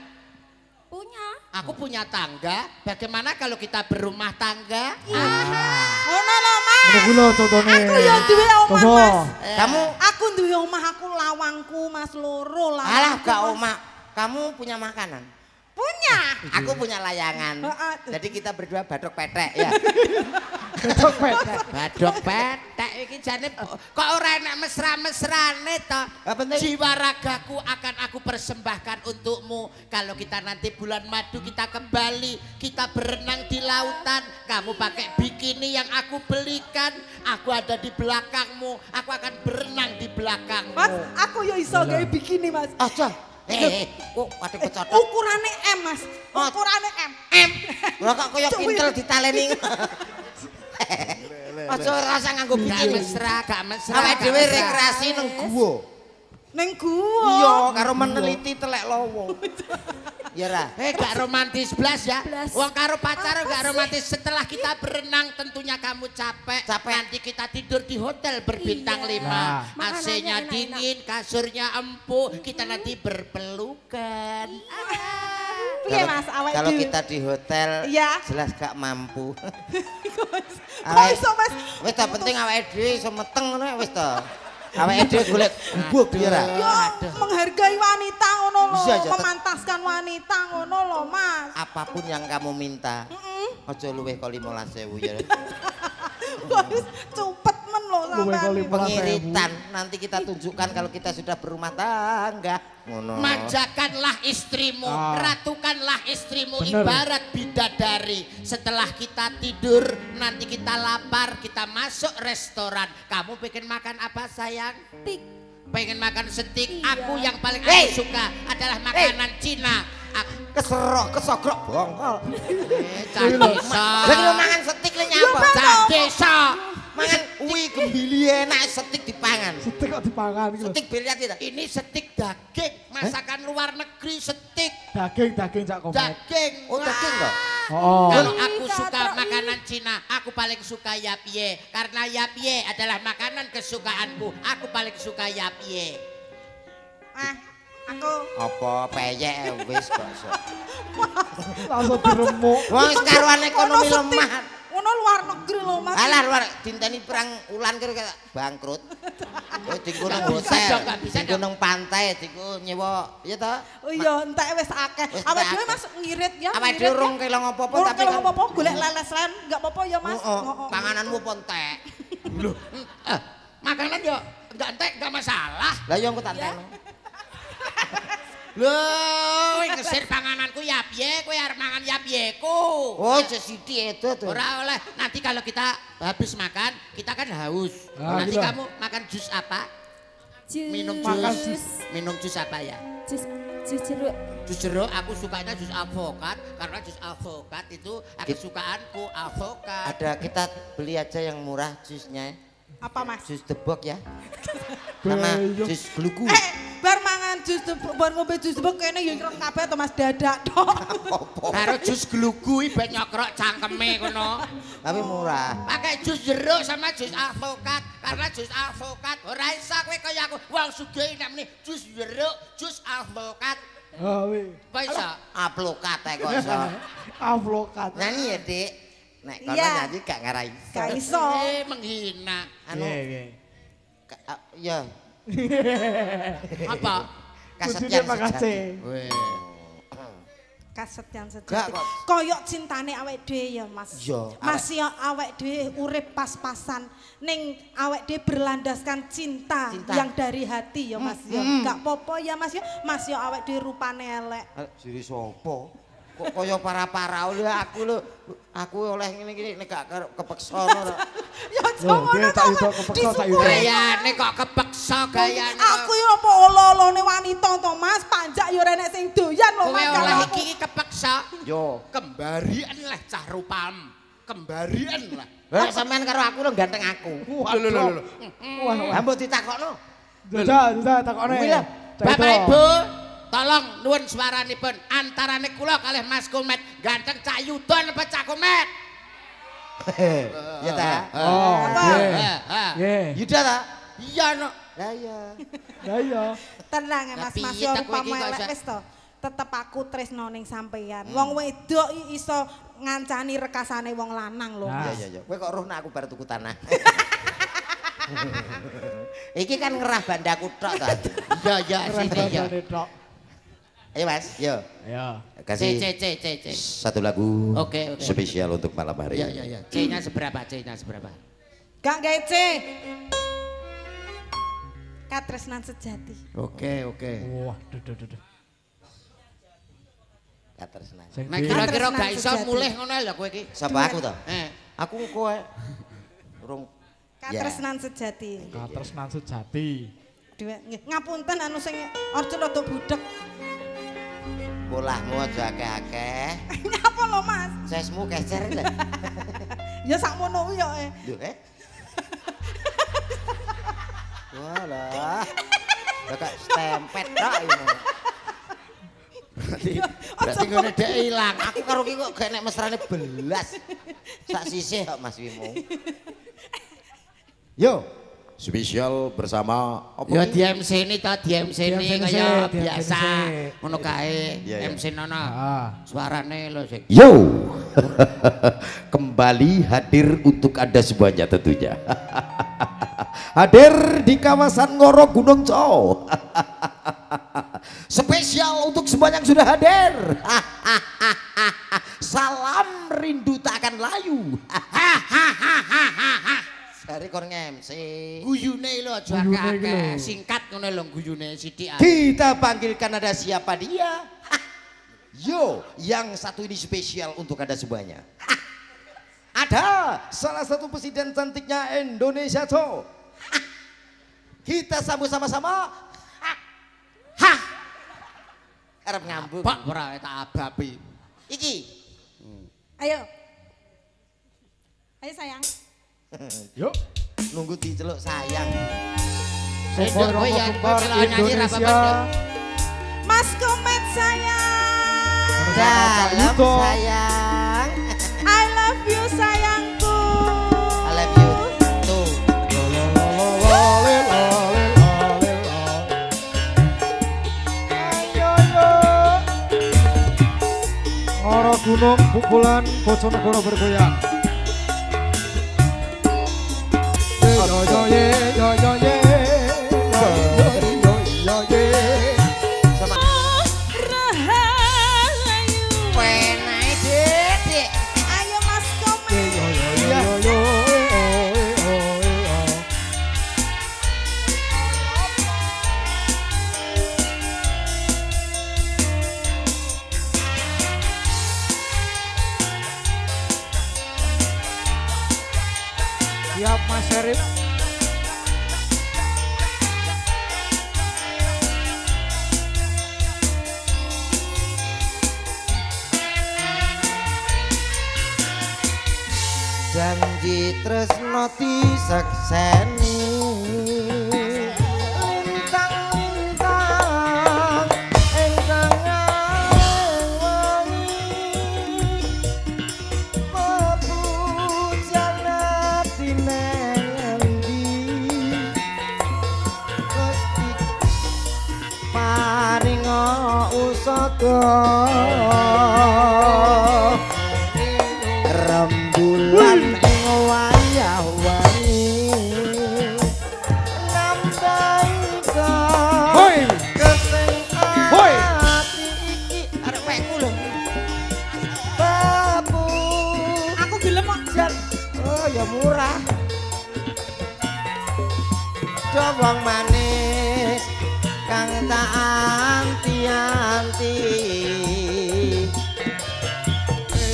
Punya. Aku punya tangga. Bagaimana kalau kita berumah tangga? Ngono lho Mas. Ngono ku lho contone. Aku ya duwe omah Coba. Mas. Kamu Aku duwe omah aku lawangku Mas loro lah. alah gak oma. Kamu punya makanan? Punya. Aku punya layangan. Heeh, tuh. Jadi kita berdua badok petek ya. Cocok petek. Badok petek iki jane kok ora enak mesra-mesrane to. Apa penting? Jiwa ragaku akan aku persembahkan untukmu. Kalau kita nanti bulan madu kita ke Bali, kita berenang di lautan, kamu pakai bikini yang aku belikan, aku ada di belakangmu, aku akan berenang di belakangmu. Mas, aku ya iso gawe bikini Mas. Aja. Kok ada pecotok? Ukurane M Mas. Ukurane M. Lah kok koyo kintel ditaleni. Aja rasa nganggo Gak bikini. mesra, gak mesra. Awake gak dhewe mesra. rekreasi nang guwa. Ning gua. Iya, karo meneliti telek lowo. Ya ra. Gak romantis blas ya. Blas. Wong karo pacar Apa gak sih? romantis. Setelah kita berenang tentunya kamu capek. Nanti kita tidur di hotel berbintang Iya. 5. Nah. AC-nya Makanannya dingin, kasurnya empuk. Kita nanti berpelukan. Piye Mas awake Kalau dhewe? kita di hotel Iya. jelas gak mampu. Kok iso Mas? Wis ta penting awake dhewe iso meteng ngono wis ta. Awake dhewe golek gubuk ya ra. Ya menghargai wanita ngono lho, Bisa aja, memantaskan wanita ngono lho Mas. Apapun yang kamu minta. Aja luwih kok 15.000 ya. Wis cupet men lho Luwih kali sampean. Pengiritan nanti kita tunjukkan kalau kita sudah berumah tangga. Ngono. Majakanlah istrimu, Ah. ratukanlah istrimu Bener. ibarat bidadari. Setelah kita tidur, nanti kita lapar, kita masuk restoran. Kamu pengen makan apa sayang? Tik. Pengen makan steak, Iya. aku yang paling Hey! aku suka adalah makanan Cina. keserok kesogrok bongkol. Cah desa. Lagi lo mangan setik le nyapa? Cah desa. Mangan uwi gembili enak setik dipangan. Setik kok dipangan iki lho. Setik biliat itu. Ini setik daging, masakan luar negeri setik Daging Cak Komet. daging. Oh daging kok? Oh. Kalau aku suka makanan Cina, aku paling suka yapie. Karena yapie adalah makanan kesukaanku. Aku paling suka yapie. Aku Apa peyek wis kok. Langsung diremuk. Wong karuan ekonomi Ono setik. lemah. Ono luar negeri lho Mas. Alah luar dinteni perang ulan kira bangkrut. Kowe dienggo nang Nggak bisa hotel, dong, nggak bisa dienggo dong. nang pantai, dienggo nyewa, iya toh? Oh iya, entek wis akeh. Wis Awake entek dhewe akeh. Mas ngirit ya. Awake ngirit dhewe ya. urung kelong apa-apa Urung tapi kelong kan apa-apa golek leles lan enggak apa-apa ya Mas. Heeh, pangananmu pontek. Loh, makanan yo enggak entek, enggak masalah. Lah yo engko tak entekno. Loh, ngesir pangananku yapie, kowe arep mangan yapieku. Oh, sesithik itu tuh. Ora oleh. Nanti kalau kita habis makan, kita kan haus. Ah, Nanti gitu. kamu makan jus apa? Jus. Minum Makan jus. Minum jus apa ya? Jus jeruk. Jus jeruk, aku sukanya jus alpukat karena jus alpukat itu kesukaanku alpukat. Ada kita beli aja yang murah jusnya. Apa Mas? Jus debok ya. Sama Iya. jus glugu. Bar mangan jus bar ngombe jus bek kene ya ireng kabeh to Mas dadak tok. Karo jus glugu iki ben nyokrok cangkeme kono. Tapi murah. Pakai jus jeruk sama jus alpukat karena jus alpukat ora iso kowe kaya aku wong sugih nek meni jus jeruk, jus alpukat. Oh, wih. Apa iso? Aplokat kok iso. Avlokat. Nyanyi ya, Dik. Nek kono Iya. nyanyi gak ngarai. Gak iso. Menghina. Anu Iya. ya Apa? kasetyan Kudune makasih. sejati. Weh. Kasetyan Gak sejati. kok. Koyok cintane awake dhewe ya Mas. Iya, Mas ya awake dhewe urip pas-pasan ning awake dhewe berlandaskan cinta, Cinta. yang dari hati ya Mas ya. Gak popo ya Mas ya. Mas ya awake dhewe rupane elek. Jiri sopo? Kok kaya para-para oleh aku lho. Aku oleh ngene-ngene nek gak kepeksa ngono. Ya Loh, jangan dia tak iso kepeksa, tak iso. Gayane kok kepeksa gayane. Aku ya apa olo-olone wanita to Mas, panjak ya ora nek sing doyan lho Kowe Mas. oleh kalau iki kepeksa. Yo. Kembarian lah cah rupam. Kembarian lah. Lah sampean karo aku lho ganteng aku. Waduh. Wah, Lah mbok ditakokno. Jajal takokne. Kuwi lah. Bapak Ibu, tolong nuwun swaranipun antarane kula kalih Mas Komet ganteng Cak Yudon apa Cak Komet? Ya ta? Oh, nggih. Nggih. Yuda ta? Iya no. Lah iya. Ya iya. tenang ya Mas, Tapi Mas iya, yo tak kowe iki rupane kok elek iso- wis to. Tetep aku tresno ning sampeyan. Wong wedok iso ngancani rekasane wong lanang lho. Nah. Iya iya iya. Kowe kok roh nek aku bar tuku tanah. Iki kan ngerah bandaku tok ta. Iya iya sini ya. Ayo Mas, yo. Ya. Kasih C. satu lagu Oke. spesial untuk malam hari Iya ini. iya iya. C-nya seberapa? C-nya seberapa? Gak gawe C. Katresnan sejati. Oke. Wah, duh. Katresnan. Sing Nek di- kira-kira Katresnan gak iso sejati. mulih ngono lho kowe iki. Sapa aku to? Aku kowe urung Katresnan sejati. Katresnan sejati. Dhewe nggih, ngapunten anu sing orjo rada budek. polahmu aja akeh-akeh. Nyapa lho Mas? Sesmu kecer lho. Ya sakmono kuwi yo. Lho, Walah. Lah kok stempet tok ini. Berarti ngene dhek ilang. Aku karo ki kok gak nek mesrane belas. Sak sisih kok Mas Wimo. Yo, spesial bersama apa? Ya ki? di MC ini to, di MC ini di MC, kaya di MC. biasa. Ngono kae. Iya, iya. MC nono. Ah. Suarane lho sing. Yo, kembali hadir untuk Anda semuanya tentunya. Hadir di kawasan Ngoro Gunung Cow. Spesial untuk semuanya yang sudah hadir. Salam rindu tak akan layu. Dari kon MC. Guyune lho aja Guyune akeh. iki lho. Singkat ngono lho guyune sithik. Kita panggilkan ada siapa dia? Yo, yang satu ini spesial untuk Anda semuanya. Ada salah satu presiden cantiknya Indonesia Cow. Kita sambut sama-sama. Arep ngambung. Pak ora tak abapi. Iki. Ayo. Ayo sayang. Yuk. Nunggu diceluk sayang. Sokor Kowe ya Kempar Indonesia. Mas Komet sayang. Dalam Yuto. sayang. I love you sayangku. I love you. Tuh. Ora gunung pukulan Bojonegoro bergoyang. Yo yo ye yo yo ye yo yo yo yo ye. Rahayu. Penae Dik. Ayo Mas Komet. Yo yo yo yo yo. Siap Mas Syarif. Janji tresno disekseni lintang-lintang ingkang wangi pepujan ati nang endi Gusti paringa usada rembulan ing wayah wangi nambahi Hoi. kesing Hoi. ati iki arek wekku lho babu Aku gelem kok. jan oh ya murah jawang manis kang tak anti-anti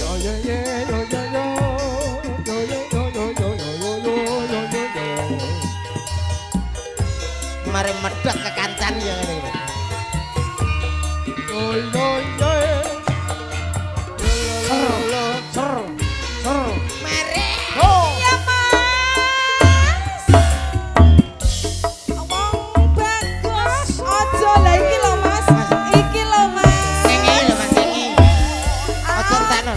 Yo yo ye yo yo yo. Yo yo yo yo yo yo yo yo yo yo. mari medhot kekancan ya ngene iki. Yo yo yo. Ser ser. Mari. Ya Mas. Wong bagus. Ojo lah iki lho Mas. Iki lho Mas. Nengi lho Mas nengi. Ojo entekno.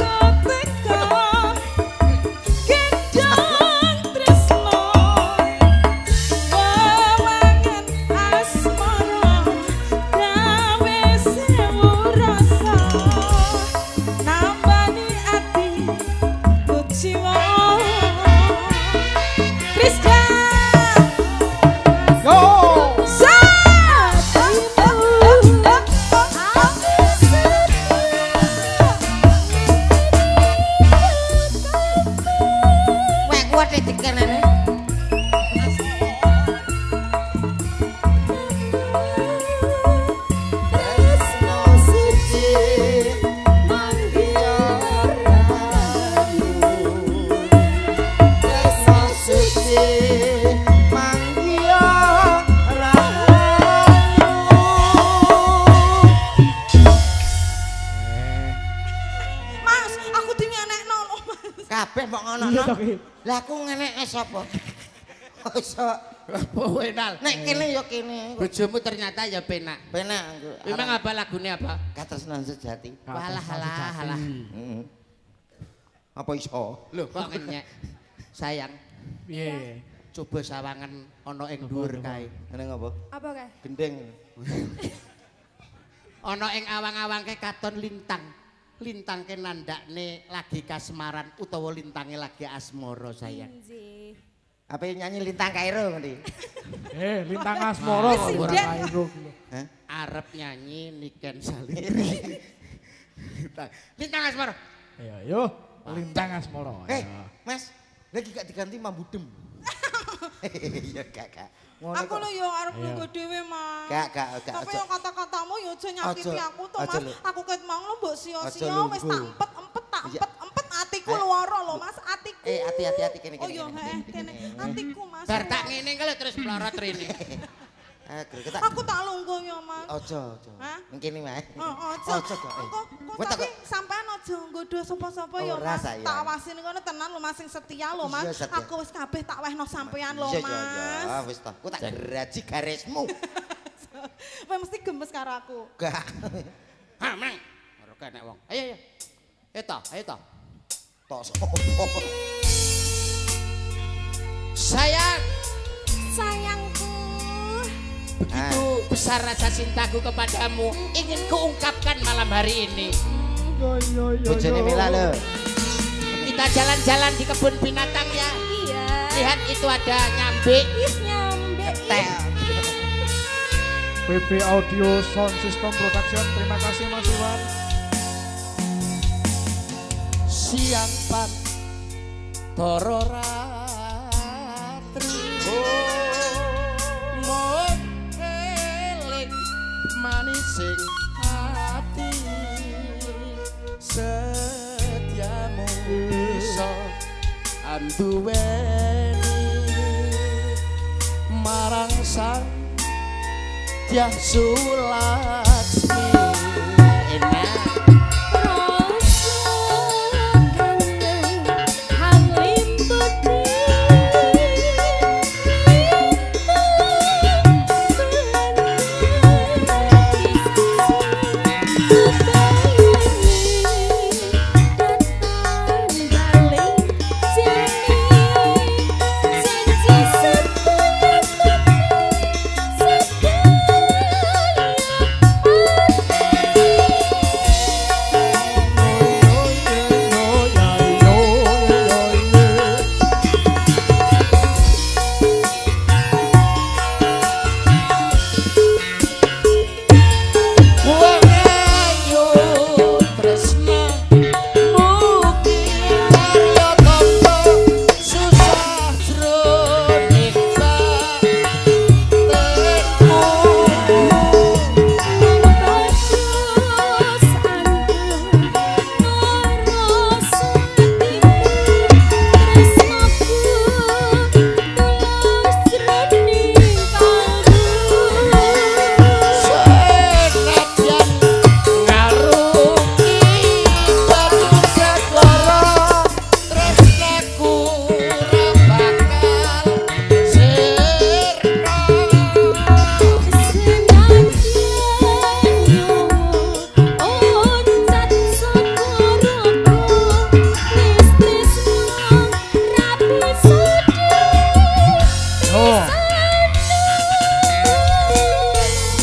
Yo. Wek kuat dikenane. Tresno siji manggiya rayu. Tresno siji manggiya rayu. Mas, aku dingenekno lho Mas. Kabeh mbok ngono. Iya toh iki. Lah aku ngeneke sapa? Iso Apa wenal? nek kene ya kene. Bojomu ternyata ya penak. Penak. Memang apa lagunya apa? Katresnan sejati. Walah alah alah. Heeh. Apa iso? Loh kok ngenyek. Sayang, Piye? coba sawangan ana ing dhuwur kae. Ngene ngopo? Apa kae? Gendeng. Ana ing awang-awang kae katon lintang. Lintang ke nandakne lagi kasmaran utawa lintange lagi asmara sayang. Nggih. Apa yang nyanyi Lintang Kairo ngerti? Lintang Asmoro kok ora Presiden. kairo. Hah? Arep nyanyi Niken Saliri. Lintang asmara. Iya, yo. Lintang Asmoro. Mas, lagi gak diganti mambudem. Iya, Kak. Ngono Aku kok. lho yo arep Iya. nggo dhewe, Mas. Gak. Tapi yo kata-katamu yo aja nyakiti Ojo, aku to, ojo Mas. lho. Aku ket mau lho mbok Ojo sia-sia wis lungguh. tak empet tak Iya. empet atiku lara lho, Mas. Atiku. Hati-hati kene. Oh yo, kene. Atiku, Mas. Bar tak ngene engko lho terus melorot rene. Gregetan. Aku tak lungguh ya, Mas. Ojo. Hah? Ngene wae. Ojo. Ojo kok. Kok tapi sampean aja nggodho sapa-sapa ya, Ora, Mas. sayang. Tak awasine ngono tenan lho, Mas sing setia lho, Mas. Iya, setia. Aku wis kabeh tak wehno sampean lho, Iya, Mas. iya, wis toh. Ku tak geraji garismu. Kowe mesti gemes karo aku. Gak. Ha, Mang. Ora kena wong. Ayo. Ayo toh. Tok sopo? Sayang, Sayangku. begitu besar rasa cintaku kepadamu, ingin kuungkapkan malam hari ini. Bojone Mila lho. Kita jalan-jalan di kebun binatang ya. Iya. Lihat itu ada nyambe. Ih nyambe. Tel. PP Audio Sound System Production. Terima kasih Mas Iwan. Siang pan toro ratri mon eling manising hati setiamu iso anduweni marang sang Dyah Sulaksmi enak.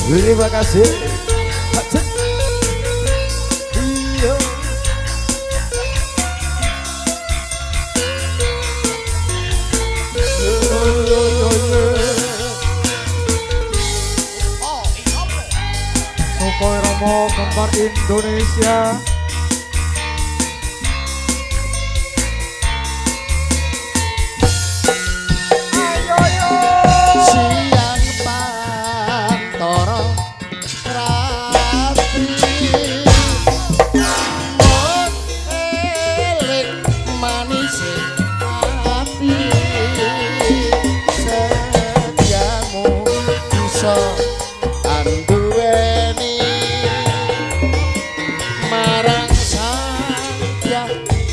Terima kasih. Iya. Sokoi Romo Kembar Indonesia. Siang pantoro rapi mon eling manis hati setiamu bisa anduweni marang sang Dyah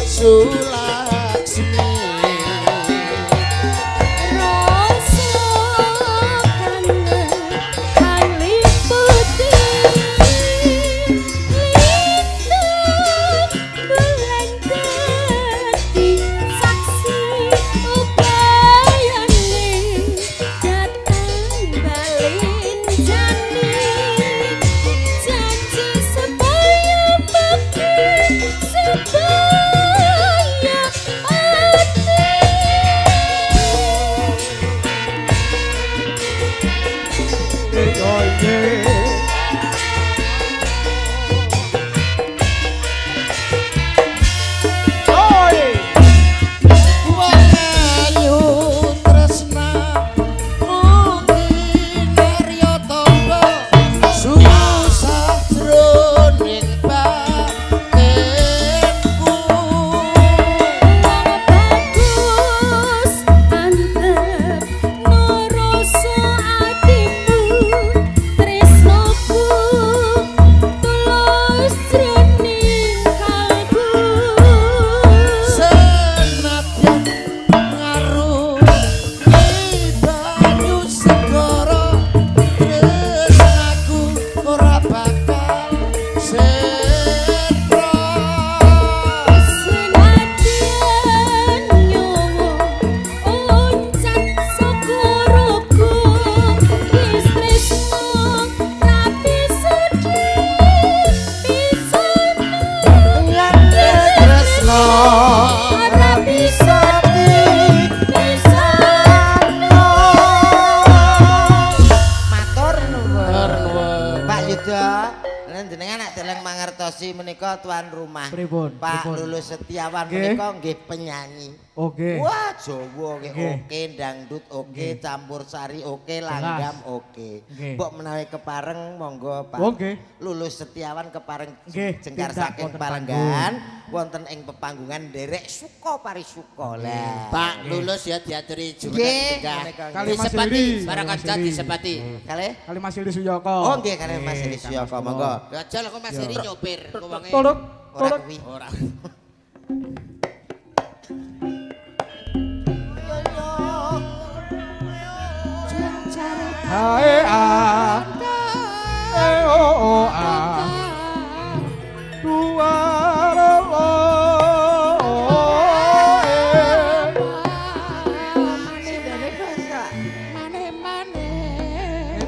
Sulaksmi. Janji supaya Monggo. Nek jenengan nek deleng mangertosi menika tuan rumah. Pripun? Pak Pripun? Lulus Setiawan Nggih. menika nggih penyanyi. Oke. Wah, Jawa nggih Nggih. oke, dangdut oke, Nggih. campursari oke, langgam oke. Nggih. Mbok menawi kepareng monggo Pak. Oke. Lulus Setiawan kepareng Nggih, jengkar tindak saking wonten Palenggan wonten ing pepanggungan nderek suka parisuka lah. Pak Lulus ya diaturi Nggih, jumlah menika Kali Mas disepati Yuri. para Mas kanca Yuri. disepati. Kalih Kali Mas Yuri Suyoko. Oh nggih kalih Mas Edi Kang Suyoko Mas monggo. Ya aja lah kok Mas Eri nyopir kok wonge. Tolong. Ora Tolong. kuwi. Ora. Hae ah. Oh ah. Duara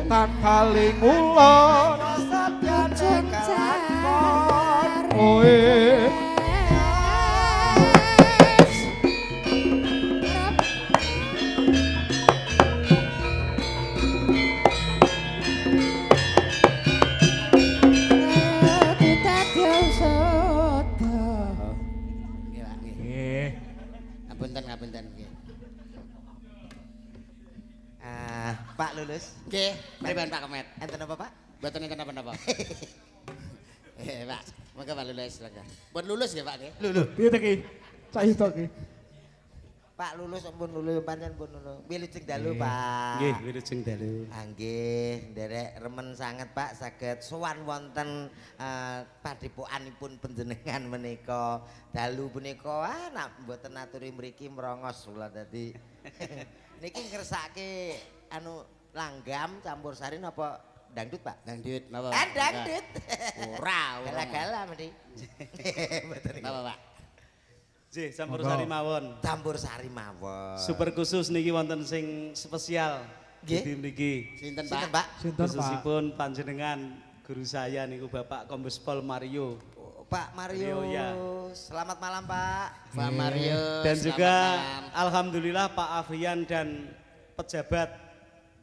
Tan kaling ulon oe Nggih, Pak. Nggih. nggih Ngapunten nggih. Pak Lulus. Nggih, pripun Pak Kemet? Enten apa Pak? Mboten enten napa-napa. Pak, monggo Pak Lulus silakan. Pun lulus nggih Pak nggih. Lho. piye to ki saiki ki Pak Lulus ampun lulu pancen pun lulu. Wilujeng dalu Pak. Nggih, wilujeng dalu. Nggih, nderek remen sanget Pak saged sowan wonten padepokanipun panjenengan menika. Dalu punika nak mboten aturi mriki merongos kula dadi. Niki ngersake anu langgam campursari napa dangdut Pak? Dangdut napa? Dangdut. Ora, ora. Gala-gala mesti. Mboten Napa Pak? Nggih, campursari mawon. Campursari mawon. Super khusus niki wonten sing spesial. Nggih. Jadi niki Sinten Sinten Pak? Pak? sinten Pak khususipun panjenengan guru saya niku Bapak Kombes Pol Mario. Pak Mario, Mario, ya. selamat malam Pak. Pak Mario. Dan selamat juga malam. alhamdulillah Pak Afrian dan pejabat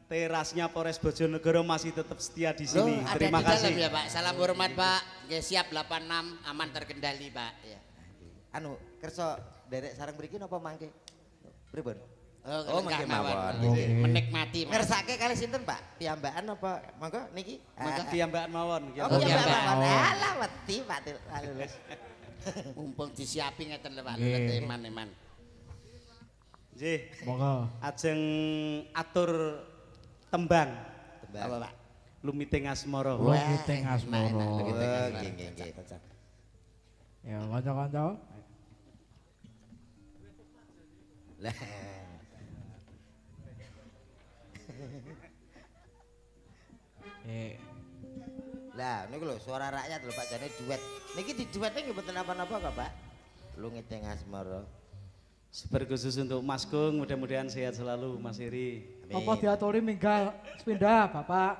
terasnya Polres Bojonegoro masih tetap setia di sini. Ada Terima di dalam kasih. ya Pak. Salam hormat Pak. Nggih siap 86 aman terkendali Pak. Ya. Anu, kersa derek sareng mriki napa mangke? Pripun? Oh, mangke enggak mawon. mawon. Oke. Menikmati Mas. Ngersake kali sinten Pak? Piyambakan apa? Monggo niki. Maka piyambakan mawon. Oh, Oh, piyambakan. piyambak. Alah wedi Pak Lulus. Mumpung disiapi ngeten lho Pak. Nggih. Eman-eman. Nggih, monggo ajeng atur tembang Apa Pak? Lumiting Asmara. Wah, Lumiting Asmara. enak, Lumiting Oh, Asmara. nggih, nggih, nggih. ya kanca-kanca Lah. Lah, niku lho suara rakyat lho Pak jane duet. Niki di duetnya nggih mboten apa-apa kok Pak. Lumiting Asmara. Super khusus untuk Mas Gung, mudah-mudahan sehat selalu Mas Iri. apa diaturi minggal sepindah Bapak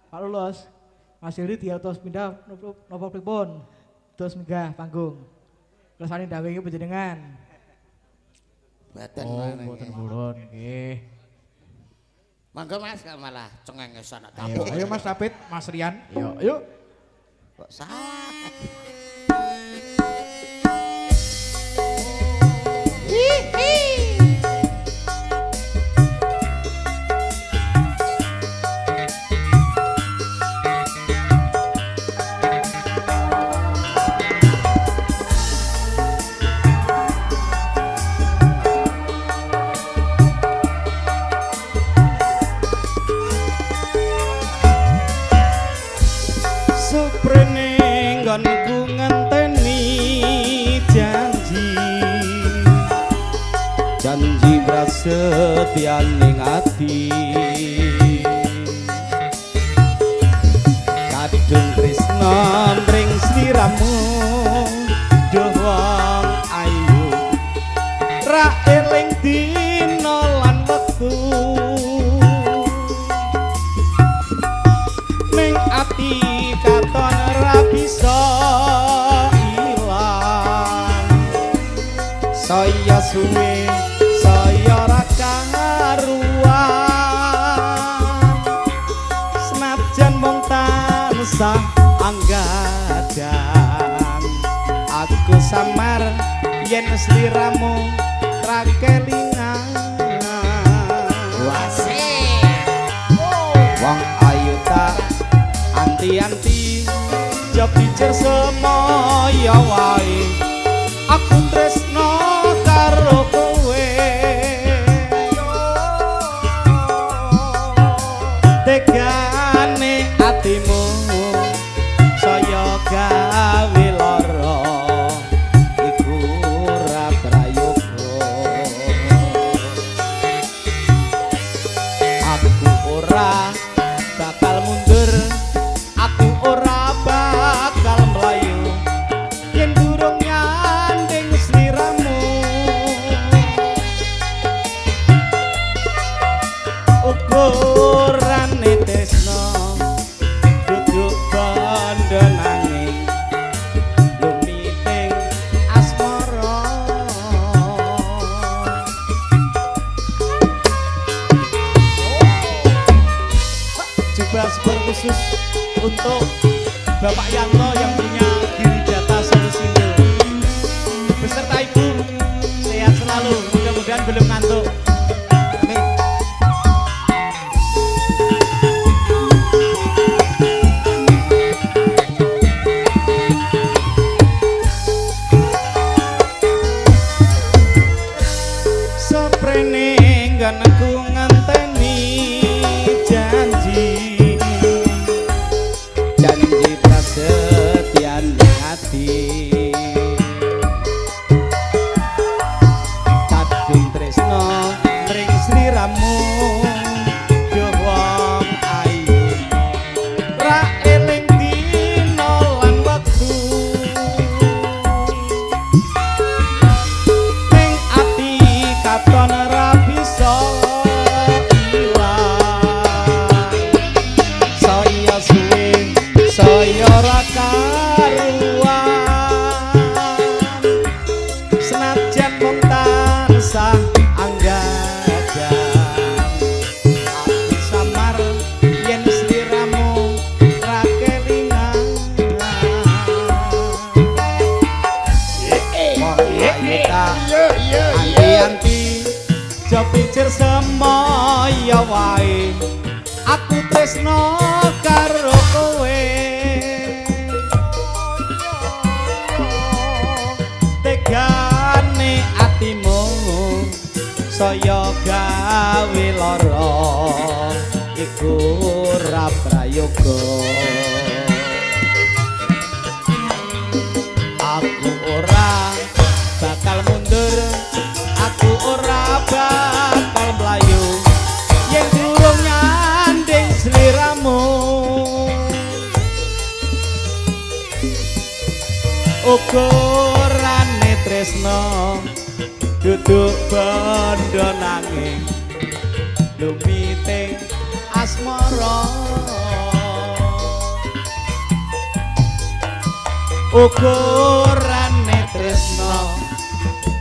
Pak Lulus Mas Iri diatur sepindah napa pripun terus minggah panggung kersane dawuhe panjenengan Baten oh mana, mboten nggih. purun nggih Monggo Mas kok malah cengengesan tak ayo ayo Mas David Mas Rian yo yuk Kok salah? Suprene nggonku ngenteni janji janji prasetyaning ati kadung tresna mring sliramu duh wong ayu ra eling dina lan wektu ning ati katon ra bisa ilang saya suwe saya ra karuan senajan mung tansah anggadang aku samar yen sliramu trakelingan wasih wong ayu tak anti-anti jab pijer semoyo wae aku tresno karo kowe tegane atimu saya gawe lara iku ora prayoga aku ora bakal mundur aku ora bakal mlayu yen durung nyanding sliramu ukurane tresno duduk bondo nanging lumiting asmara juga super khusus untuk Bapak Yanto yang punya Giri Data Solusindo beserta Ibu sehat selalu mudah-mudahan belum ngantuk. Amin. Saprene ngganku nganteni janji prasetyan hati kadung tresno ring sliramu duh wong ayu ra eling dina lan wektu ning ati katon ra bisa ilang saya suwe saya ora karuan senajan mung tansah anggadang aku samar yen sliramu ra kelingan anti-anti jo pijer semoyo wae aku tresno karo kowe tegane atimu saya gawe lara iku ora prayoga aku ora bakal mundur aku ora bakal mlayu yen durung nyanding sliramu ukurane tresno duduk bondo nanging lumiting asmara ukurane tresno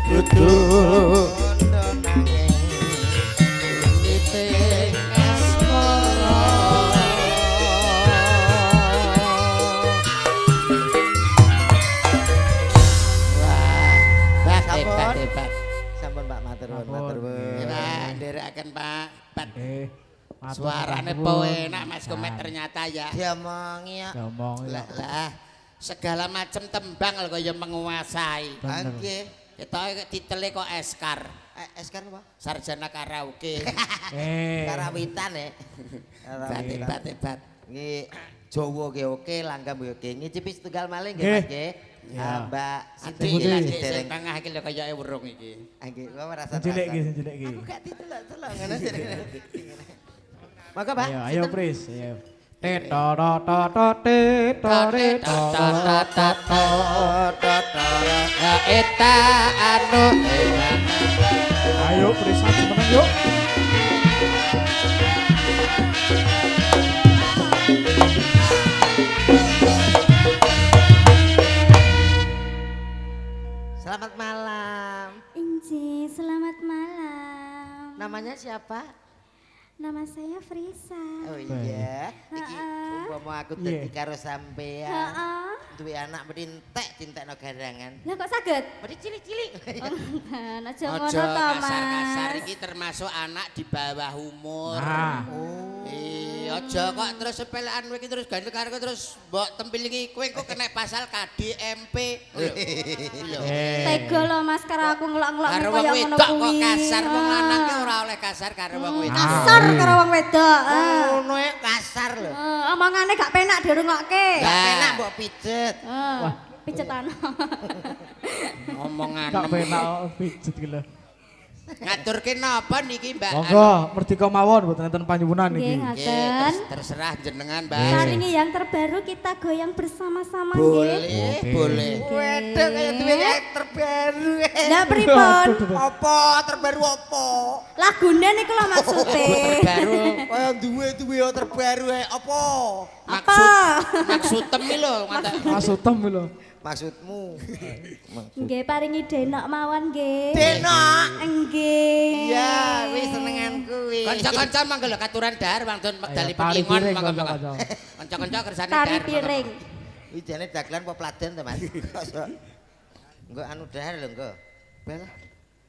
duduk bondo nanging lumiting asmara hebat. Sampun Pak matur nuwun matur nuwun. Pak, nderekaken Pak. Pak. Matur Suarane nuwun. po enak Mas Komet ternyata ya. Diomongi ya. Ngomong ya. Lah, segala macam tembang lho kaya menguasai. Bener. Nggih. Kita titele kok Eskar. Eskar apa? Sarjana karaoke. Karawitan ya. Hebat. Nggih Jawa ge oke, langgam ge oke. Ngicipi setunggal malih nggih Nggih. Mas nggih. Ya. Mbak Sithik Siti lah lagi sing dereng. tengah iki lho kaya urung iki. Nggih, kok merasa. Cilik iki, cilik iki. Aku gak ditelok-telok ngono sih. Maka Pak. Ayo Pris, ayo. Eta anu Ayo Pris, menang yuk. Selamat malam. Inci, selamat malam. Namanya siapa? Nama saya Frisa. Oh iya, iki Heeh. umpama aku Iya. dadi karo sampean. Heeh. Duwe anak mesti entek garangan. Lah kok saged? Mesti cilik-cilik. Aja ngono Ojo to, kasar-kasar Mas. iki termasuk anak di bawah umur. Nah, Aja kok terus sepelekan kowe iki terus gandeng karo kowe terus mbok tempilingi kowe kok kena pasal KDMP. Lho. Tega lho Mas karo aku ngelok-ngelok Karo koyo wong ngono wedok kuwi. kok kasar wong lanang ki ora oleh kasar karo wong wedok. Kasar karo wong wedok. Ngono ya kasar lho. Omongane gak penak dirungokke. Gak Lah. penak mbok pijet. Pijetan. Omongan. gak penak pijet iki lho. Ngaturke napa niki Mbak? Monggo, merdeka mawon mboten enten panyuwunan Nggih, iki. ngaten. Terserah jenengan, Mbak. Saringi yang terbaru kita goyang bersama-sama nggih. Boleh, boleh. Wedok kaya duwe yang terbaru. Lah pripun? Apa terbaru apa? Lagune niku lho maksude. Terbaru. Kaya duwe yang terbaru apa? Maksud temi lho, ngata. Masutem lho. Maksudmu? Nggih paringi denok mawon nggih. Denok. Nggih. Ya, wis senenganku wis. Kanca-kanca mangga lho katuran dahar wangdon medali tari pelingon piring, mangga kanca-kanca. Kanca-kanca kersane Tari dahar. piring. Iki jane dagelan apa pladen to, Mas? Engko anu dahar lho engko. Bel.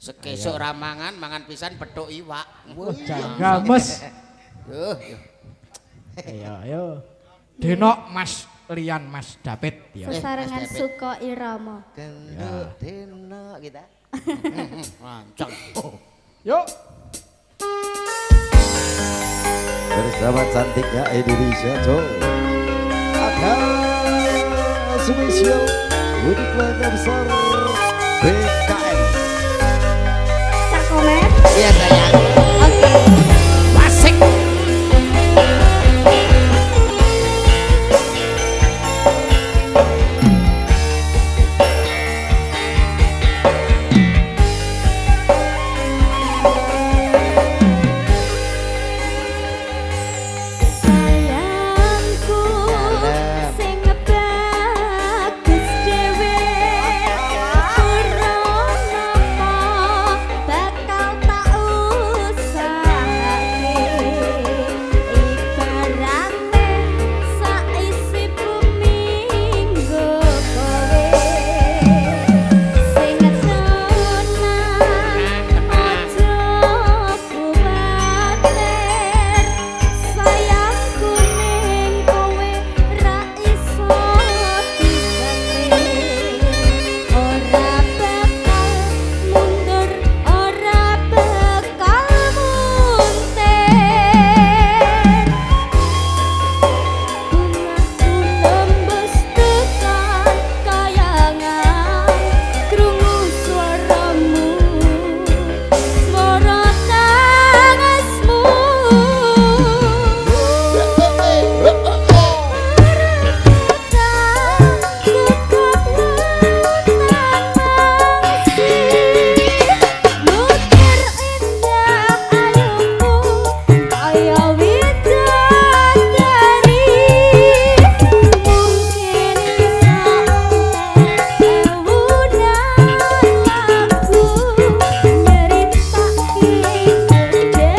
Sekesuk ramangan mangan pisan pethuk iwak. Games. Yuh. Ayo, ayo. Denok Mas Lian Mas David ya. Sesarengan suka irama. Gendut denok kita. Rancang. Yuk. Bersama cantiknya Indonesia Joe ada spesial untuk keluarga besar BKM. Cak komen. Iya sayang. Oke. Asik. Sayangku sing bagus dhewe ora napa bakal tak usahake ibarate saisi bumi nggo kowe sing tenan aja kuwatir sayangku ning kowe ra iso dibalik ora bakal mundur ora bakal muntir bungaku nembus tekan kayangan krungu suaramu swara tangismu Mukir indah ayumu kaya widadari mungkin bisa ewunan lagu nyeritake dene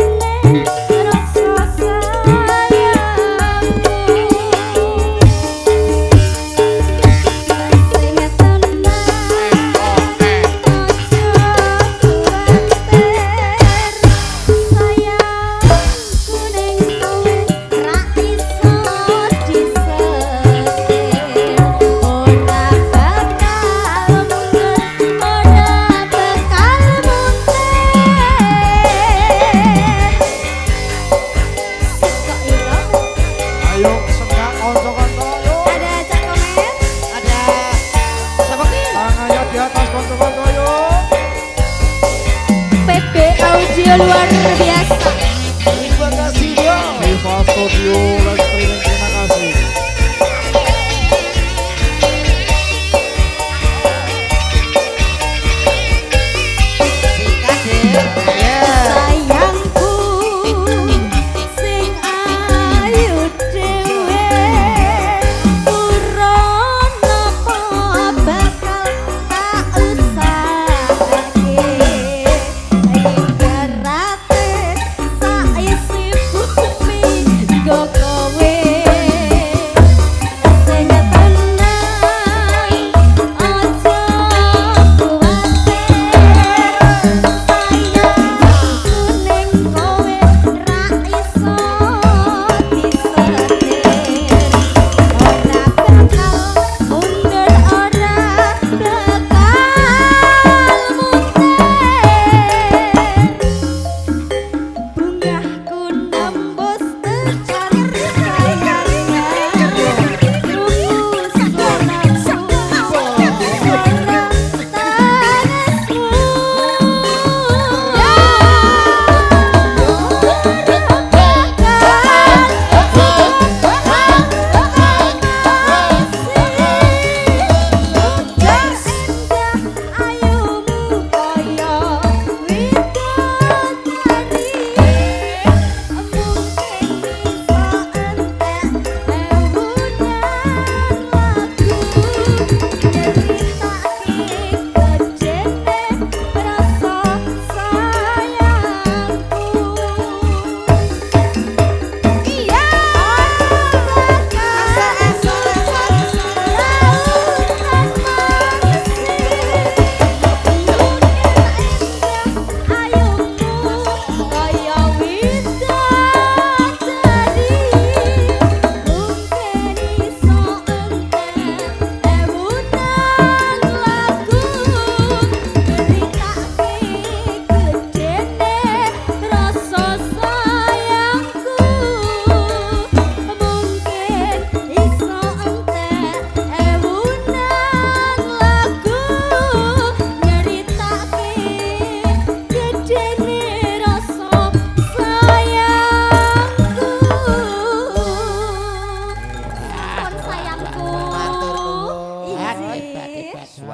rasa sayangku sing tenan Ayo senggak kanca-kanca yuk. ada cak komen Ada siapa ki? Tangannya di atas kanca-kanca yuk. PB audio luar biasa Terima kasih ya. Viva Studio live streaming terima kasih. Sikat deh. Iya. sayangku sing ayu dhewe ora napa bakal tak usahake ibarate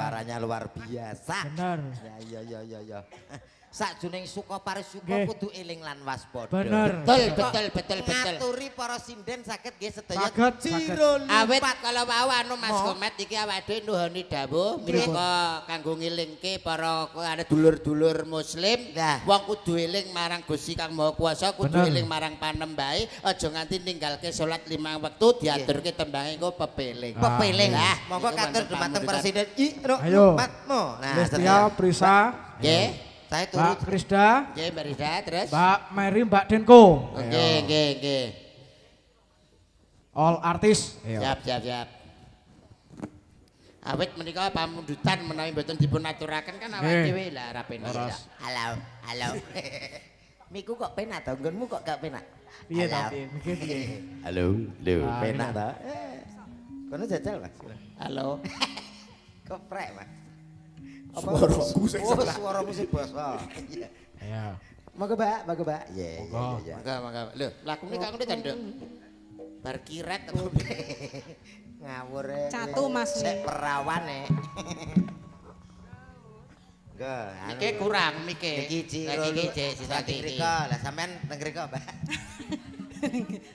suaranya luar biasa. Bener. Ya. Sakjroning suka parisuka kudu eling lan waspada. Bener. Betul. Ngaturi para sinden saged nggih sedaya Saged. Awit kalau mau anu Mas Komet iki awake dhewe nuhoni dawuh menika kanggo ngilingke para dulur-dulur muslim. Wong kudu eling marang Gusti Kang Maha Kuwasa, kudu eling marang panembahe, aja nganti ninggalke salat 5 wektu diaturke tembange engko pepeling. Pepeling. Monggo katur dumateng presiden. Ayo. Matmo. Nah, Lestia Prisa. Nggih. Saya Mbak turut. Krisda. Nggih, Mbak Rida, terus. Mbak Mary, Mbak Denko. Nggih. All artis. Siap. Awit menika pamundutan menawi mboten dipun aturaken kan awake dhewe lah rapene. Halo. Miku kok penak to, nggonmu kok gak penak? Piye ta piye? Halo. Ah, Penak ta? Kono jajal, Mas. Halo. Keprek, Mas. Suaraku sing sebelah. Suaramu sing basa. Iya. Ya. Monggo, Mbak. Iya. Mangga. Lho, lakune kok ngene ta, Nduk? Bar kiret apa Ngawur. Catu, Mas. Sek perawan Iki kurang mike. Iki Ciro. Iki sisa iki. Rika, lah sampean teng rika, Mbak.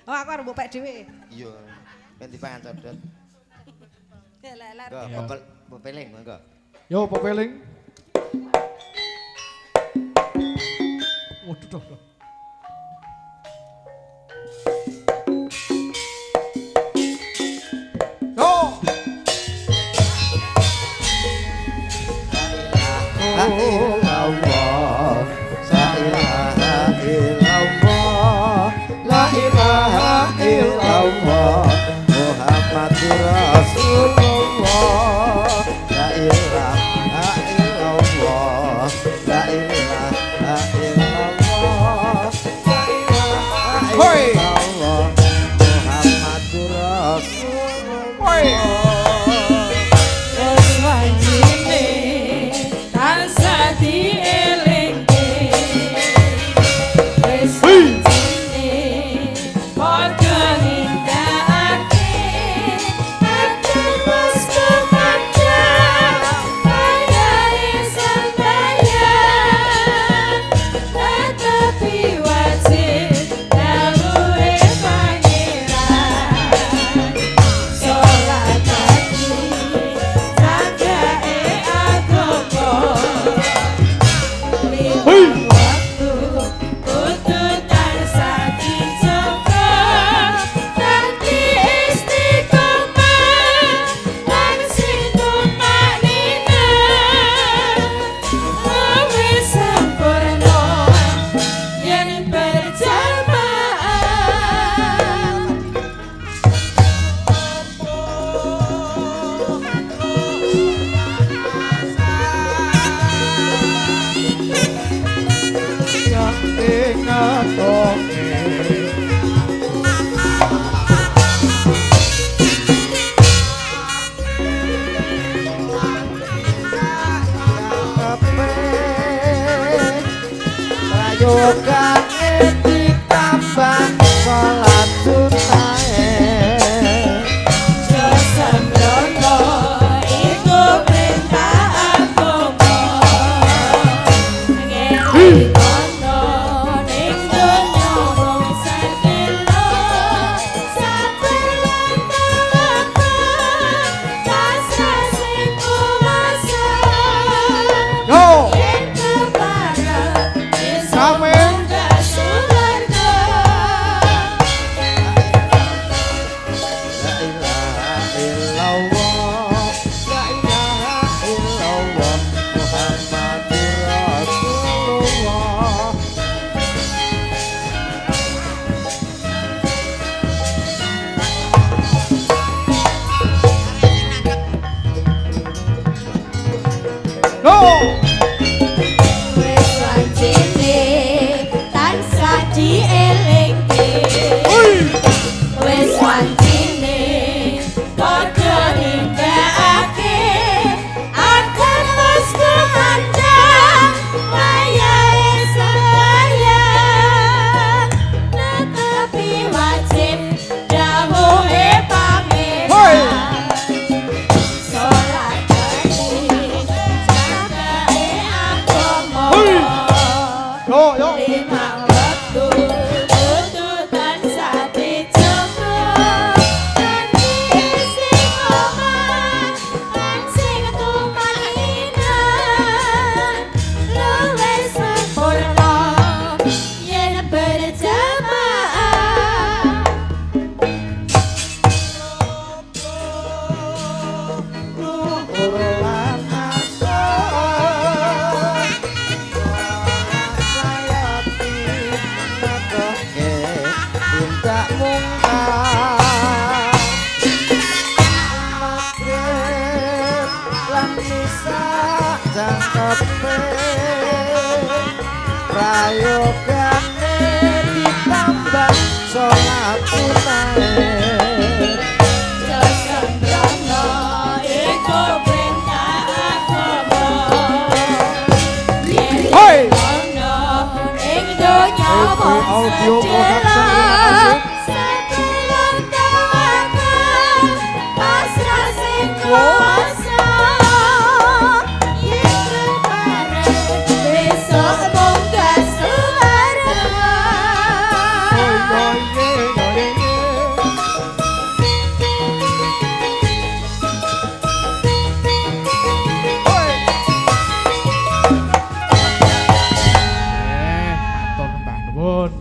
Oh, aku arep mbok dhewe. Iya. Ben dipangan codot. Lek. Go, pepeling monggo. Yo pepeling. Waduh dah. Yo. La ilaha illallah Muhammadur Rasulullah. La ilaha illallah. La ilaha illallah. La ilaha illallah Muhammadur Rasulullah. cangkepe prayogane ditambah salat sunnahe Sesembrono iku perintah agama. Hoi! Ono ing donya wong Audio sedelok sebelum tawakal pasrah sing kuasa yen bareng besok munggah suara. Matur Mbah Nuwun.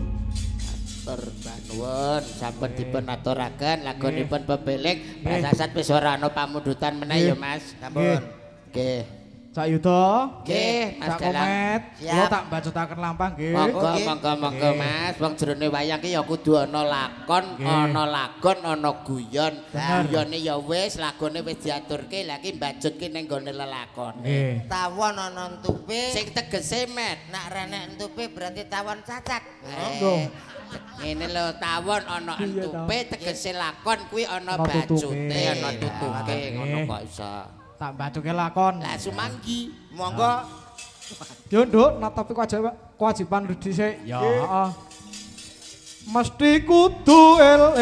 Matur Mbah Nuwun, sampun dipun aturaken lagunipun pebelik prasasat wis ora ana pamundutan meneh ya Mas. Sampun. Nggih. Cak Yuda. Nggih, Mas Cak Dalang. Komet. Siap. Kula tak bacutaken lampah nggih. Monggo Nggih. monggo Mas, wong jerone wayang ki ya kudu ana lakon, Nggih. ana lagon, ana guyon. Bener. Guyone ya wis, lagone wis diaturke, la ki mbajutke ning gone lelakon. Nggih. Tawon ana entupe. Sing tegese met. Nak renek entupe berarti tawon cacat. Monggo. Ngene lho tawon ana Iya, entupe tegese lakon kuwi ana Ana tutuke. bajute, ana tutuke, Nggih. ngono kok iso. Tak bacuke lakon. Lah sumanggi. Monggo. Yo Nduk, natapi kewajiban dhisik. Ya, heeh. Mesti kudu ele